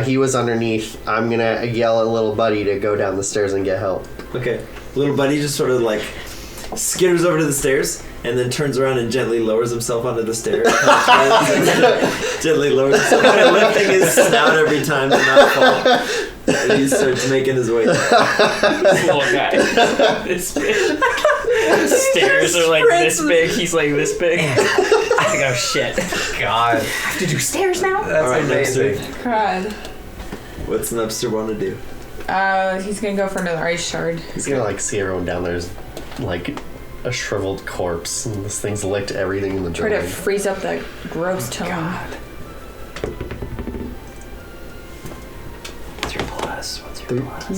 he was underneath, I'm gonna yell at little buddy to go down the stairs and get help. Okay, little buddy just sort of like skitters over to the stairs and then turns around and gently lowers himself onto the stairs. Gently lowers himself, kind of lifting his snout every time to not fall. And he starts making his way down. This little guy. This big. The stairs are like this big. He's like this big. I think, oh shit. God, I have to do stairs now? that's All right, amazing. Nubster. God. What's Nubster want to do? He's gonna go for another ice shard. He's gonna like see everyone down there's like a shriveled corpse and this thing's licked everything in the Try to joint. freeze up that gross tongue. What's your plus? What's your plus?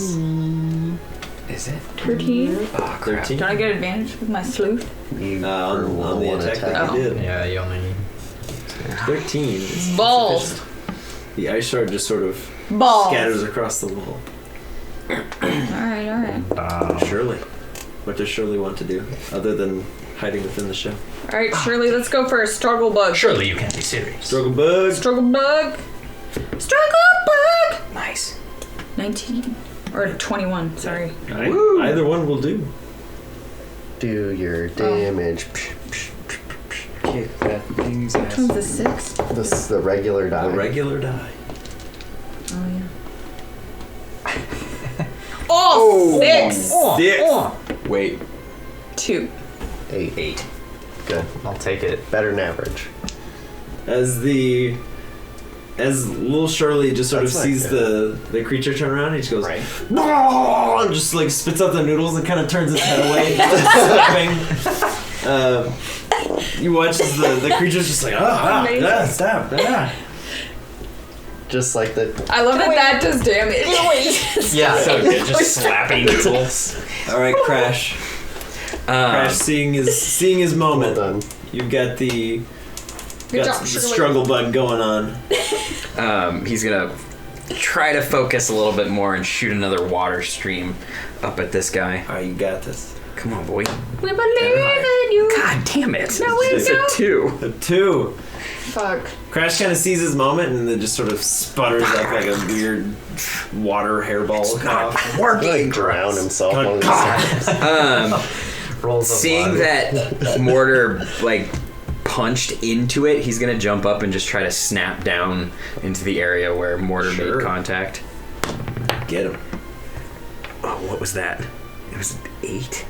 Is it? 13? Oh, crap. 13? Don't I get advantage with my sleuth? On the attack that Oh. you did. Yeah, you only need 13 is Balls. sufficient. The ice shard just sort of Balls. scatters across the wall. Alright. Shirley. What does Shirley want to do other than hiding within the show? Alright, Shirley, let's go for a struggle bug. Surely you can't be serious. Struggle bug. Struggle bug. Struggle bug! Nice. 19. Or 21, sorry. Either one will do. Do your damage. Kick that thing's Which ass. one's the 6? This is the regular die. The regular die. Oh, yeah. Oh, 6! Six. Wait. 2. 8. Good. I'll take it. Better than average. As little Shirley just sort That's of not sees good. the creature turn around, he just goes, Right. "No!" and just like spits out the noodles and kind of turns his head away, just slapping. You watch as the creature's just like, Amazing. stop. Just like the. I love that does damage. Yeah. So good, just slapping noodles. All right, Crash. Crash, seeing his Well moment. done. You've got the job, the Shirley. struggle bug going on. He's gonna try to focus a little bit more and shoot another water stream up at this guy. All right, you got this. Come on, boy. We believe in you. God damn it. No, we It's a don't. 2. A 2. Fuck. Crash kind of sees his moment and then just sort of sputters up like a weird water hairball. Like drown himself on his Rolls of Seeing blood. that Mortar like punched into it, he's gonna jump up and just try to snap down into the area where Mortar Sure. made contact. Get him. Oh, what was that? It was 8.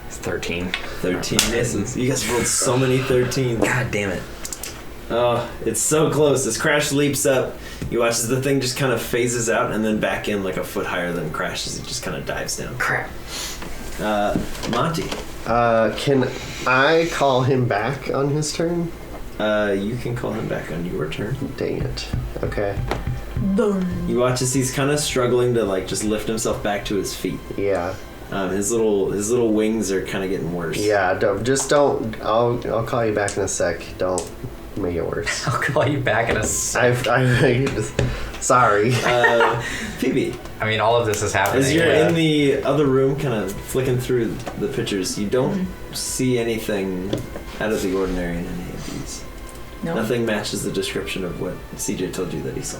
It's 13. 13 misses. You guys rolled so many 13s. God damn it. Oh, it's so close. As Crash leaps up, you watch as the thing just kind of phases out and then back in like a foot higher than Crash as it just kind of dives down. Crap. Monty, Can I call him back on his turn? you can call him back on your turn. Dang it. Okay. You watch as he's kind of struggling to like just lift himself back to his feet. Yeah. His little wings are kind of getting worse. Yeah. Don't. I'll call you back in a sec. Don't make it worse. I'll call you back in a sec. Sorry. Phoebe, I mean, all of this is happening. as you're in the other room, kind of flicking through the pictures, you don't see anything out of the ordinary in any of these. No. Nothing matches the description of what CJ told you that he saw.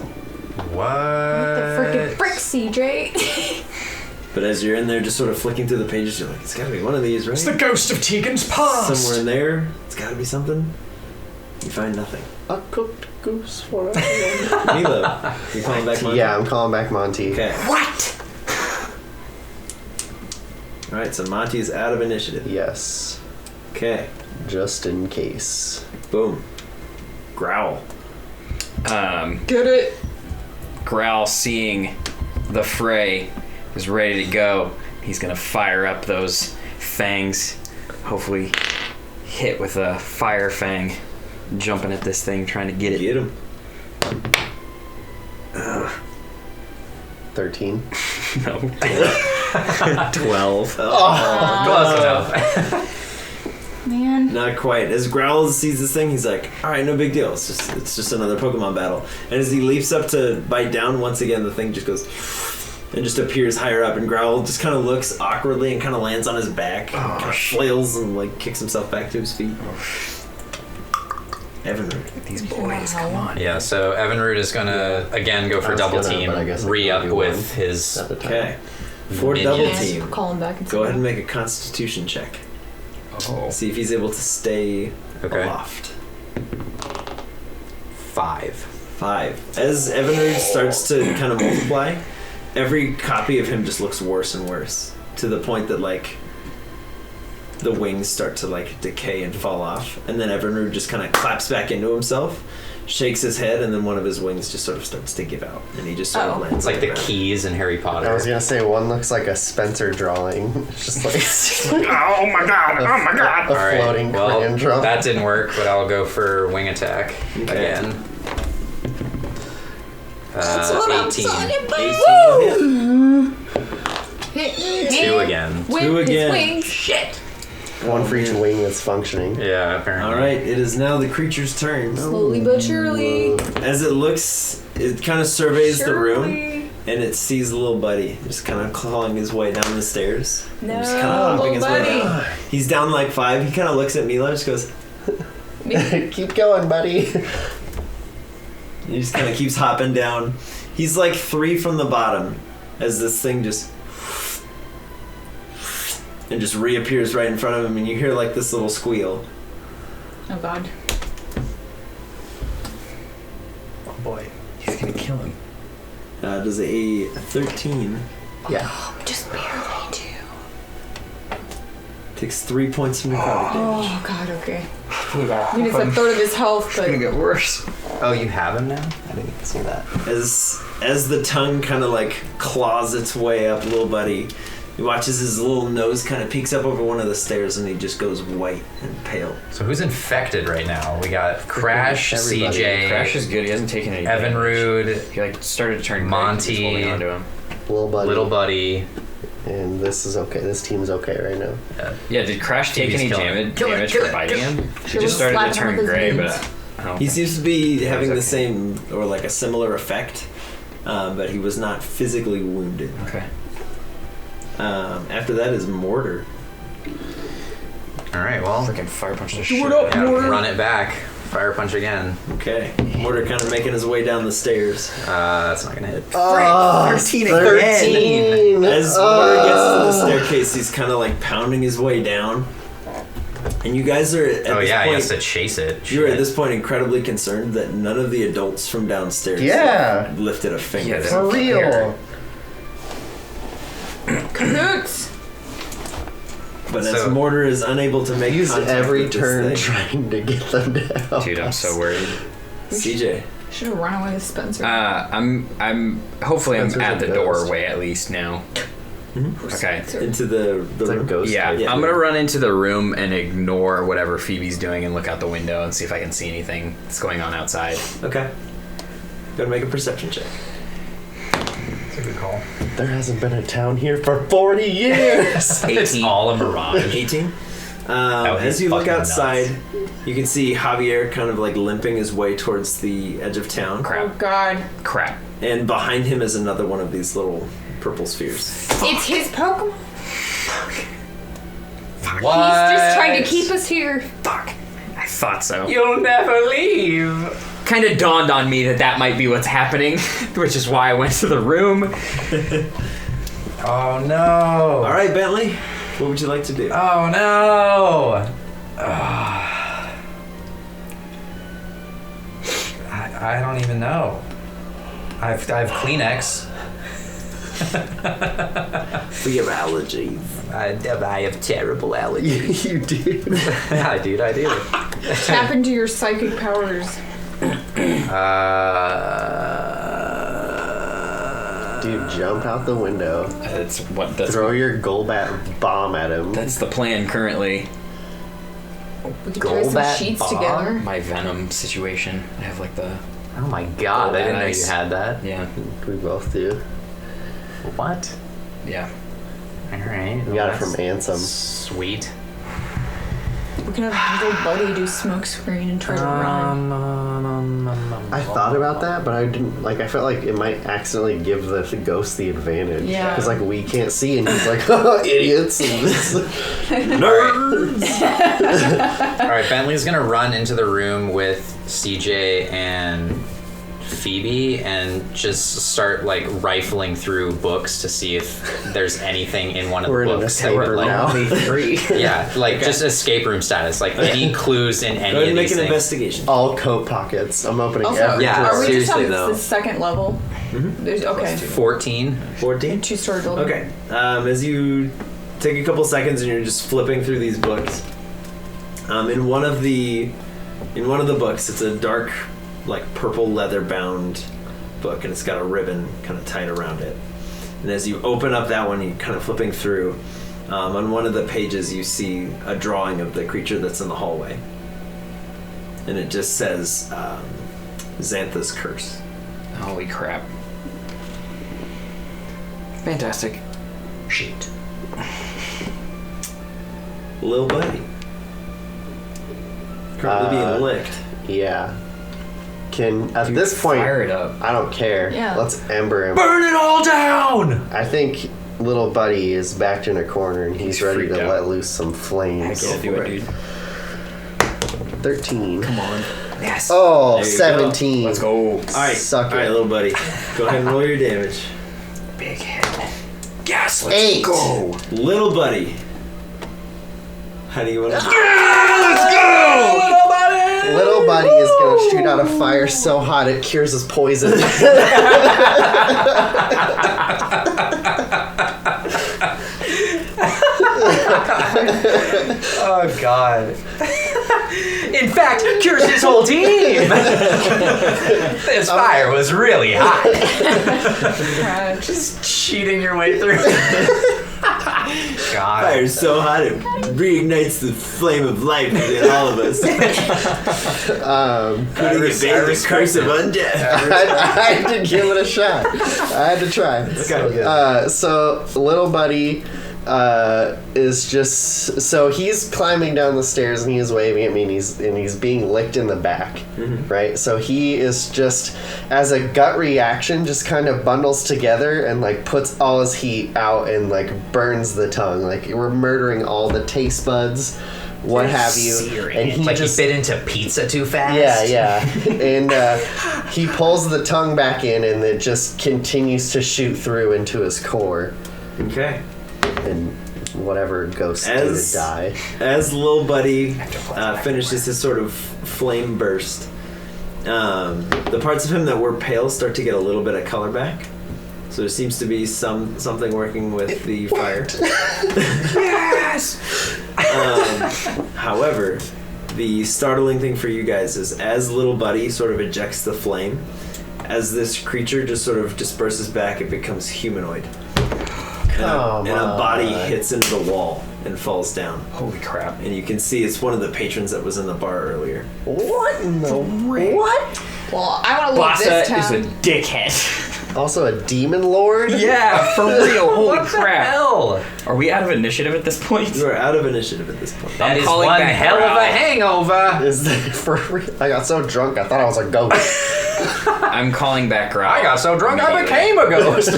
What? The freaking frick, CJ. But as you're in there, just sort of flicking through the pages, you're like, it's gotta be one of these, right? It's the ghost of Tegan's past. Somewhere in there, it's gotta be something. You find nothing. A cooked goose for everyone. Milo, you calling back Monty? Yeah, I'm calling back Monty. Okay. What? Alright, so Monty's out of initiative. Yes. Okay. Just in case. Boom. Growl. Get it. Growl, seeing the fray, is ready to go. He's gonna fire up those fangs. Hopefully hit with a fire fang. Jumping at this thing, trying to get it. Get him. 13. No. 12. Close enough. Man. Not quite. As Growl sees this thing, he's like, alright, no big deal. It's just another Pokemon battle. And as he leaps up to bite down, once again, the thing just goes and just appears higher up. And Growl just kind of looks awkwardly and kind of lands on his back. Kind of flails and like kicks himself back to his feet. Evanrude. These boys, come on. Yeah, so Evanrude is gonna again go for I was double gonna, team, but I guess I re-up can do with one his. at the time. Okay. For double Minions. team, Call him back. And go ahead and make a Constitution check. Oh. See if he's able to stay Okay. aloft. 5. 5. As Evanrude starts to kind of multiply, every copy of him just looks worse and worse, to the point that like the wings start to like decay and fall off, and then Evanrude just kind of claps back into himself, shakes his head, and then one of his wings just sort of starts to give out, and he just sort of lands. It's like on the ground. keys in Harry Potter. I was gonna say one looks like a Spencer drawing. It's just like Oh my god! Oh my god! a All right, floating well, crayon drawing. that didn't work, but I'll go for wing attack Okay. again. That's what I'm 18. talking about. 18 hit. 2 again. With 2 his again. wings. Shit. One for each wing that's functioning. Yeah, apparently. All right, it is now the creature's turn. Slowly but surely. As it looks, it kind of surveys the room, Surely. and it sees the little buddy just kind of clawing his way down the stairs. No, Just kind of hopping his little way buddy. down. He's down like 5. He kind of looks at Milo, just goes. Keep going, buddy. He just kind of keeps hopping down. He's like 3 from the bottom, as this thing just and just reappears right in front of him, and you hear like this little squeal. Oh god. Oh boy, he's gonna kill him. Does a 13 Yeah. Just barely do. Takes 3 points of necrotic damage. Oh god, okay. We got I mean, it's a third of his health, It's but gonna get worse. Oh, you have him now? I didn't see that. As the tongue kind of like claws its way up, little buddy, he watches his little nose kind of peeks up over one of the stairs, and he just goes white and pale. So who's infected right now? We got Crash, Everybody. CJ, Crash is good. He hasn't taken any Evan damage. Rude, He like started to turn gray. Monty. He's holding onto him. Little buddy. Buddy. And this is okay. This team's okay right now. Yeah, did Crash take He's any killing him. damage for biting him? He She'll just started slap to him turn with his gray, wings. but I don't He think- seems to be having the okay. same or like a similar effect, but he was not physically wounded. Okay. After that is Mortar. All right, well, Freaking fire punch the Do shit it out up, of him. Mortar. run it back. Fire punch again. Okay, Mortar kind of making his way down the stairs. That's not gonna hit. 13 again. As Mortar gets to the staircase, he's kind of like pounding his way down. And you guys are at Oh this yeah, he point, has to chase it. you're at Shit. this point incredibly concerned that none of the adults from downstairs Yeah. lifted a finger. Yeah, For real. Cahoots! But as So- Mortar is unable to make Use contact every with this turn thing, trying to get them down. Dude, I'm so worried. CJ. Should have run away with Spencer. I'm hopefully I'm Spencer's at a the ghost. doorway at least now. Okay. Into the It's like room. ghost. Yeah, Yeah. I'm gonna run into the room and ignore whatever Phoebe's doing and look out the window and see if I can see anything that's going on outside. Okay. Go to make a perception check. That's a good call. There hasn't been a town here for 40 years. It's all a mirage. 18. he's As you look fucking outside, you can see Javier kind of like limping his way towards the edge of town. Oh god. Crap. And behind him is another one of these little purple spheres. It's his Pokemon. What? He's just trying to keep us here. Fuck. I thought so. You'll never leave. Kind of dawned on me that might be what's happening, which is why I went to the room. Oh no. All right, Bentley. What would you like to do? Oh no. I don't even know. I have Kleenex. We have allergies. I have terrible allergies. You do. I do. Tap into your psychic powers. Dude, jump out the window. That's Throw your Golbat bomb at him. That's the plan currently. We could try some Golbat sheets bomb? together. My Venom situation. I have like the Oh my god, I didn't know you Nice. had that. yeah. We both do. What? Yeah. Alright. We got it from Ansem. Sweet. We can have little buddy do smoke screen and try to run. I thought about that, but I didn't. Like, I felt like it might accidentally give the ghost the advantage. Yeah. Because, like, we can't see, and he's like, oh, idiots. Alright, Bentley's gonna run into the room with CJ and Phoebe and just start like rifling through books to see if there's anything in one of We're the in an books that escape would room like now. yeah, like just escape room status, like any clues in any Go ahead of and make these an things. investigation. All coat pockets. I'm opening Also, every Yeah, are drawer. we just seriously, on though. the second level? There's okay. 14. 14. Two-story building. Okay. As you take a couple seconds and you're just flipping through these books, in one of the books, it's a dark, like purple leather-bound book, and it's got a ribbon kind of tied around it. And as you open up that one, you're kind of flipping through. On one of the pages, you see a drawing of the creature that's in the hallway, and it just says Xantha's curse. Holy crap. Fantastic. Shit. Lil Buddy. Currently being licked. Yeah. At Dude, this point, fire it up. I don't care. Yeah. Let's ember him. Burn it all down! I think little buddy is backed in a corner and he's ready freaked to out. let loose some flames. Yeah, do it, dude. 13. Come on. Yes. Oh, There you 17. Let's go. Alright, Suck alright, it. little buddy. Go ahead and roll your damage. Big hit. Yes, let's 8. go. Little buddy. How do you want to Little buddy is gonna shoot out a fire so hot it cures his poison. god. In fact, cures his whole team. This fire was really hot. Just cheating your way through. God. Fire's so hot it reignites the flame of life within all of us. Putting it back the curse of undeath. I had to give it a shot. I had to try. So little buddy is just so he's climbing down the stairs and he is waving at me and he's being licked in the back, right? So he is just, as a gut reaction, just kind of bundles together and like puts all his heat out and like burns the tongue. Like we're murdering all the taste buds, what have you. And he like just he bit into pizza too fast. yeah. And he pulls the tongue back in and it just continues to shoot through into his core. Okay. And whatever ghosts do to die. As little buddy finishes his sort of flame burst, the parts of him that were pale start to get a little bit of color back. So there seems to be something working with the fire. Yes. However, the startling thing for you guys is as little buddy sort of ejects the flame, as this creature just sort of disperses back, it becomes humanoid. And a body hits into the wall and falls down. Holy crap. And you can see it's one of the patrons that was in the bar earlier. What in the what? Well, I want to leave Bassa this town. is a dickhead. Also a demon lord? Yeah, for real. Holy What the crap. hell? Are we out of initiative at this point? You are out of initiative at this point. That is calling one back hell of Growl. a hangover. Is that for real? I got so drunk I thought I was a ghost. I'm calling back Growl. I got so drunk I became a ghost.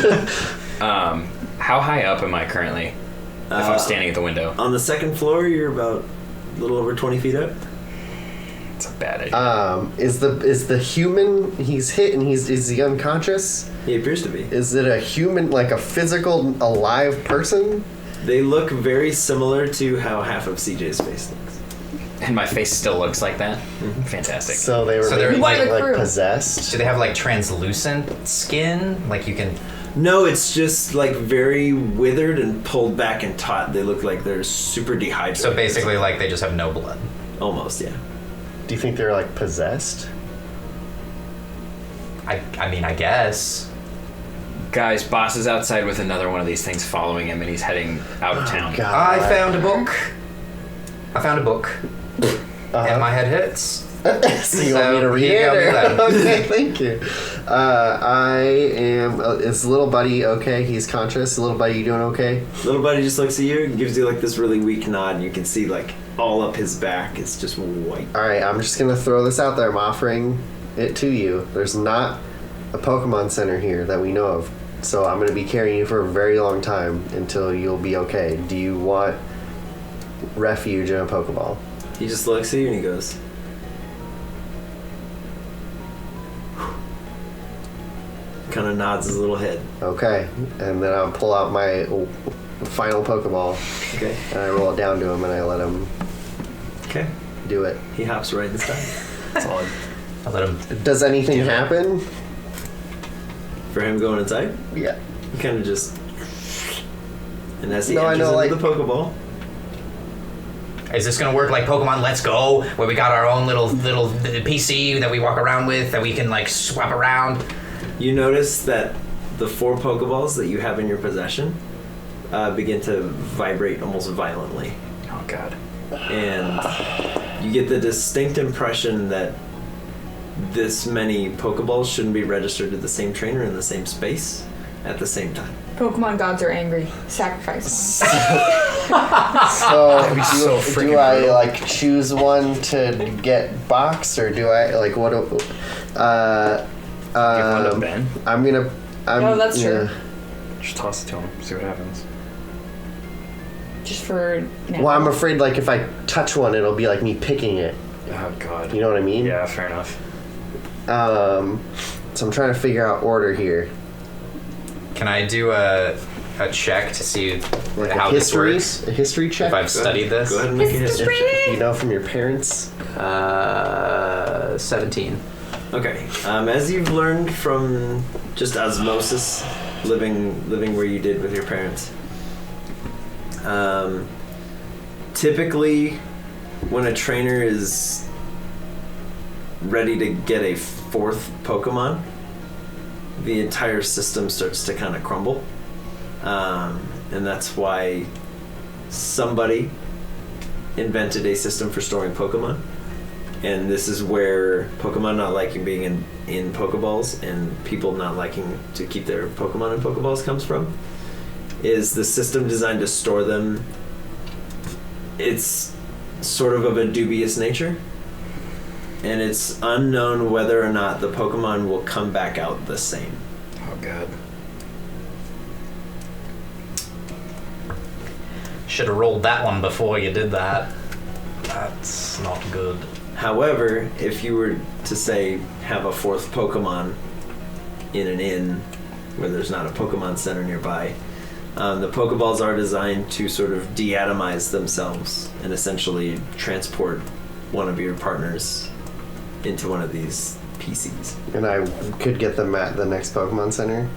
How high up am I currently? If I'm standing at the window. On the second floor, you're about a little over 20 feet up. It's a bad idea. Is the human he's hit and is he unconscious? He appears to be. Is it a human, like a physical alive person? They look very similar to how half of CJ's face looks. And my face still looks like that? Fantastic. So they were So they're maybe One of the like crew. possessed. Do they have like translucent skin? Like you can. No, it's just like very withered and pulled back and taut. They look like they're super dehydrated. So basically, like they just have no blood. Almost, yeah. Do you think they're like possessed? I mean, I guess. Guys, Boss is outside with another one of these things following him, and he's heading out of town. God. I found a book. And my head hurts. So you want me to read here you go, it? do that. Okay, thank you. I am. Is little buddy okay? He's conscious. Little buddy, you doing okay? Little buddy just looks at you and gives you like this really weak nod, and you can see like all up his back is just white. All right, I'm just gonna throw this out there. I'm offering it to you. There's not a Pokemon Center here that we know of, so I'm gonna be carrying you for a very long time until you'll be okay. Do you want refuge in a Pokeball? He just looks at you and he goes, kind of nods his little head. Okay, and then I'll pull out my final Pokeball Okay. and I roll it down to him and I let him Okay. do it. He hops right inside. Solid. I let him. Does anything happen? For him going inside, Yeah. he kind of just. And as he No, I enters know, into the Pokeball, Is this gonna work like Pokemon Let's Go, where we got our own little PC that we walk around with that we can like swap around? you notice that the 4 Pokeballs that you have in your possession begin to vibrate almost violently. Oh, God. And you get the distinct impression that this many Pokeballs shouldn't be registered to the same trainer in the same space at the same time. Pokemon gods are angry. Sacrifice one. So, so do freaking I brutal. like choose one to get boxed or do I like what? Give one to Ben. I'm gonna. Oh, that's true. Just toss it to him. See what happens. Just for now. Well, I'm afraid like if I touch one, it'll be like me picking it. Oh, God. You know what I mean? Yeah, fair enough. So I'm trying to figure out order here. Can I do a check to see Like how a this history, works? a history check. If I've studied this? Go ahead and make a history. You know from your parents. 17. Okay. As you've learned from just osmosis, living where you did with your parents, typically when a trainer is ready to get a 4th Pokemon, the entire system starts to kind of crumble. And that's why somebody invented a system for storing Pokemon. And this is where Pokemon not liking being in Pokeballs and people not liking to keep their Pokemon in Pokeballs comes from. Is the system designed to store them? It's sort of a dubious nature. And it's unknown whether or not the Pokemon will come back out the same. Oh god. Should have rolled that one before you did that. That's not good. However, if you were to say have a 4th Pokemon in an inn where there's not a Pokemon Center nearby, the Pokeballs are designed to sort of deatomize themselves and essentially transport one of your partners into one of these PCs. And I could get them at the next Pokemon Center.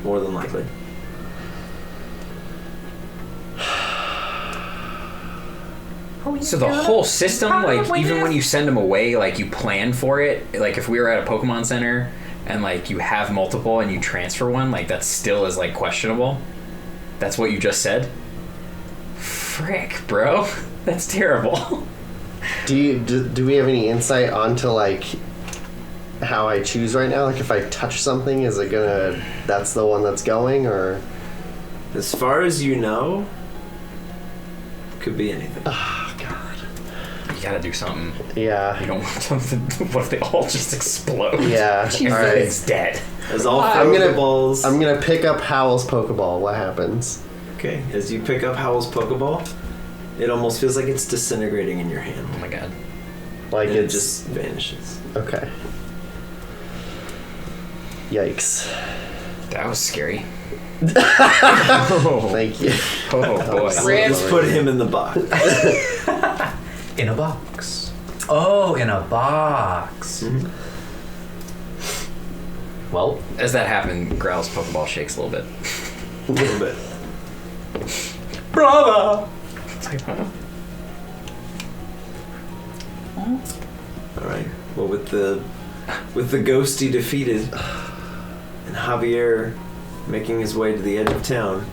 More than likely. So the whole system, like, even when you send them away, like, you plan for it. Like, if we were at a Pokemon Center and, like, you have multiple and you transfer one, like, that still is, like, questionable. That's what you just said? Frick, bro. That's terrible. Do we have any insight onto, like, how I choose right now? Like, if I touch something, is it gonna... That's the one that's going, or... As far as you know, could be anything. Oh, God. You gotta do something. Yeah. You don't want something... What if they all just explode? Yeah. All right. It's dead. As all I'm Pokeballs... gonna pick up Howl's Pokeball. What happens? Okay, as you pick up Howl's Pokeball, it almost feels like it's disintegrating in your hand. Oh my god. Like, And it it's... just vanishes. Okay. Yikes. That was scary. Thank you. Oh boy. Let's put him in the box. In a box. Oh, in a box. Mm-hmm. Well, As that happened, Growl's Pokeball shakes a little bit. A little bit. brother. It's like, huh? Alright. Well, with the ghosty defeated and Javier making his way to the edge of town,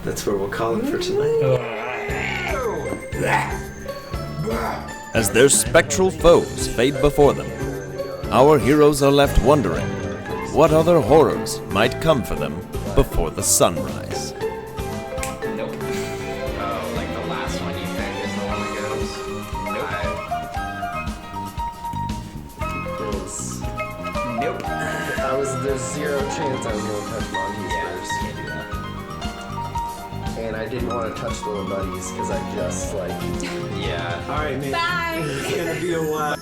that's where we'll call it for tonight. As their spectral foes fade before them, our heroes are left wondering what other horrors might come for them before the sunrise. Nope. Oh, like the last one you picked is the one that goes? Nope. Nope. There's zero chance I was going to touch Monty's first. Can't do that. And I didn't want to touch little buddies because I just, like... Yeah. Alright, mate. Bye. It's gonna be a while.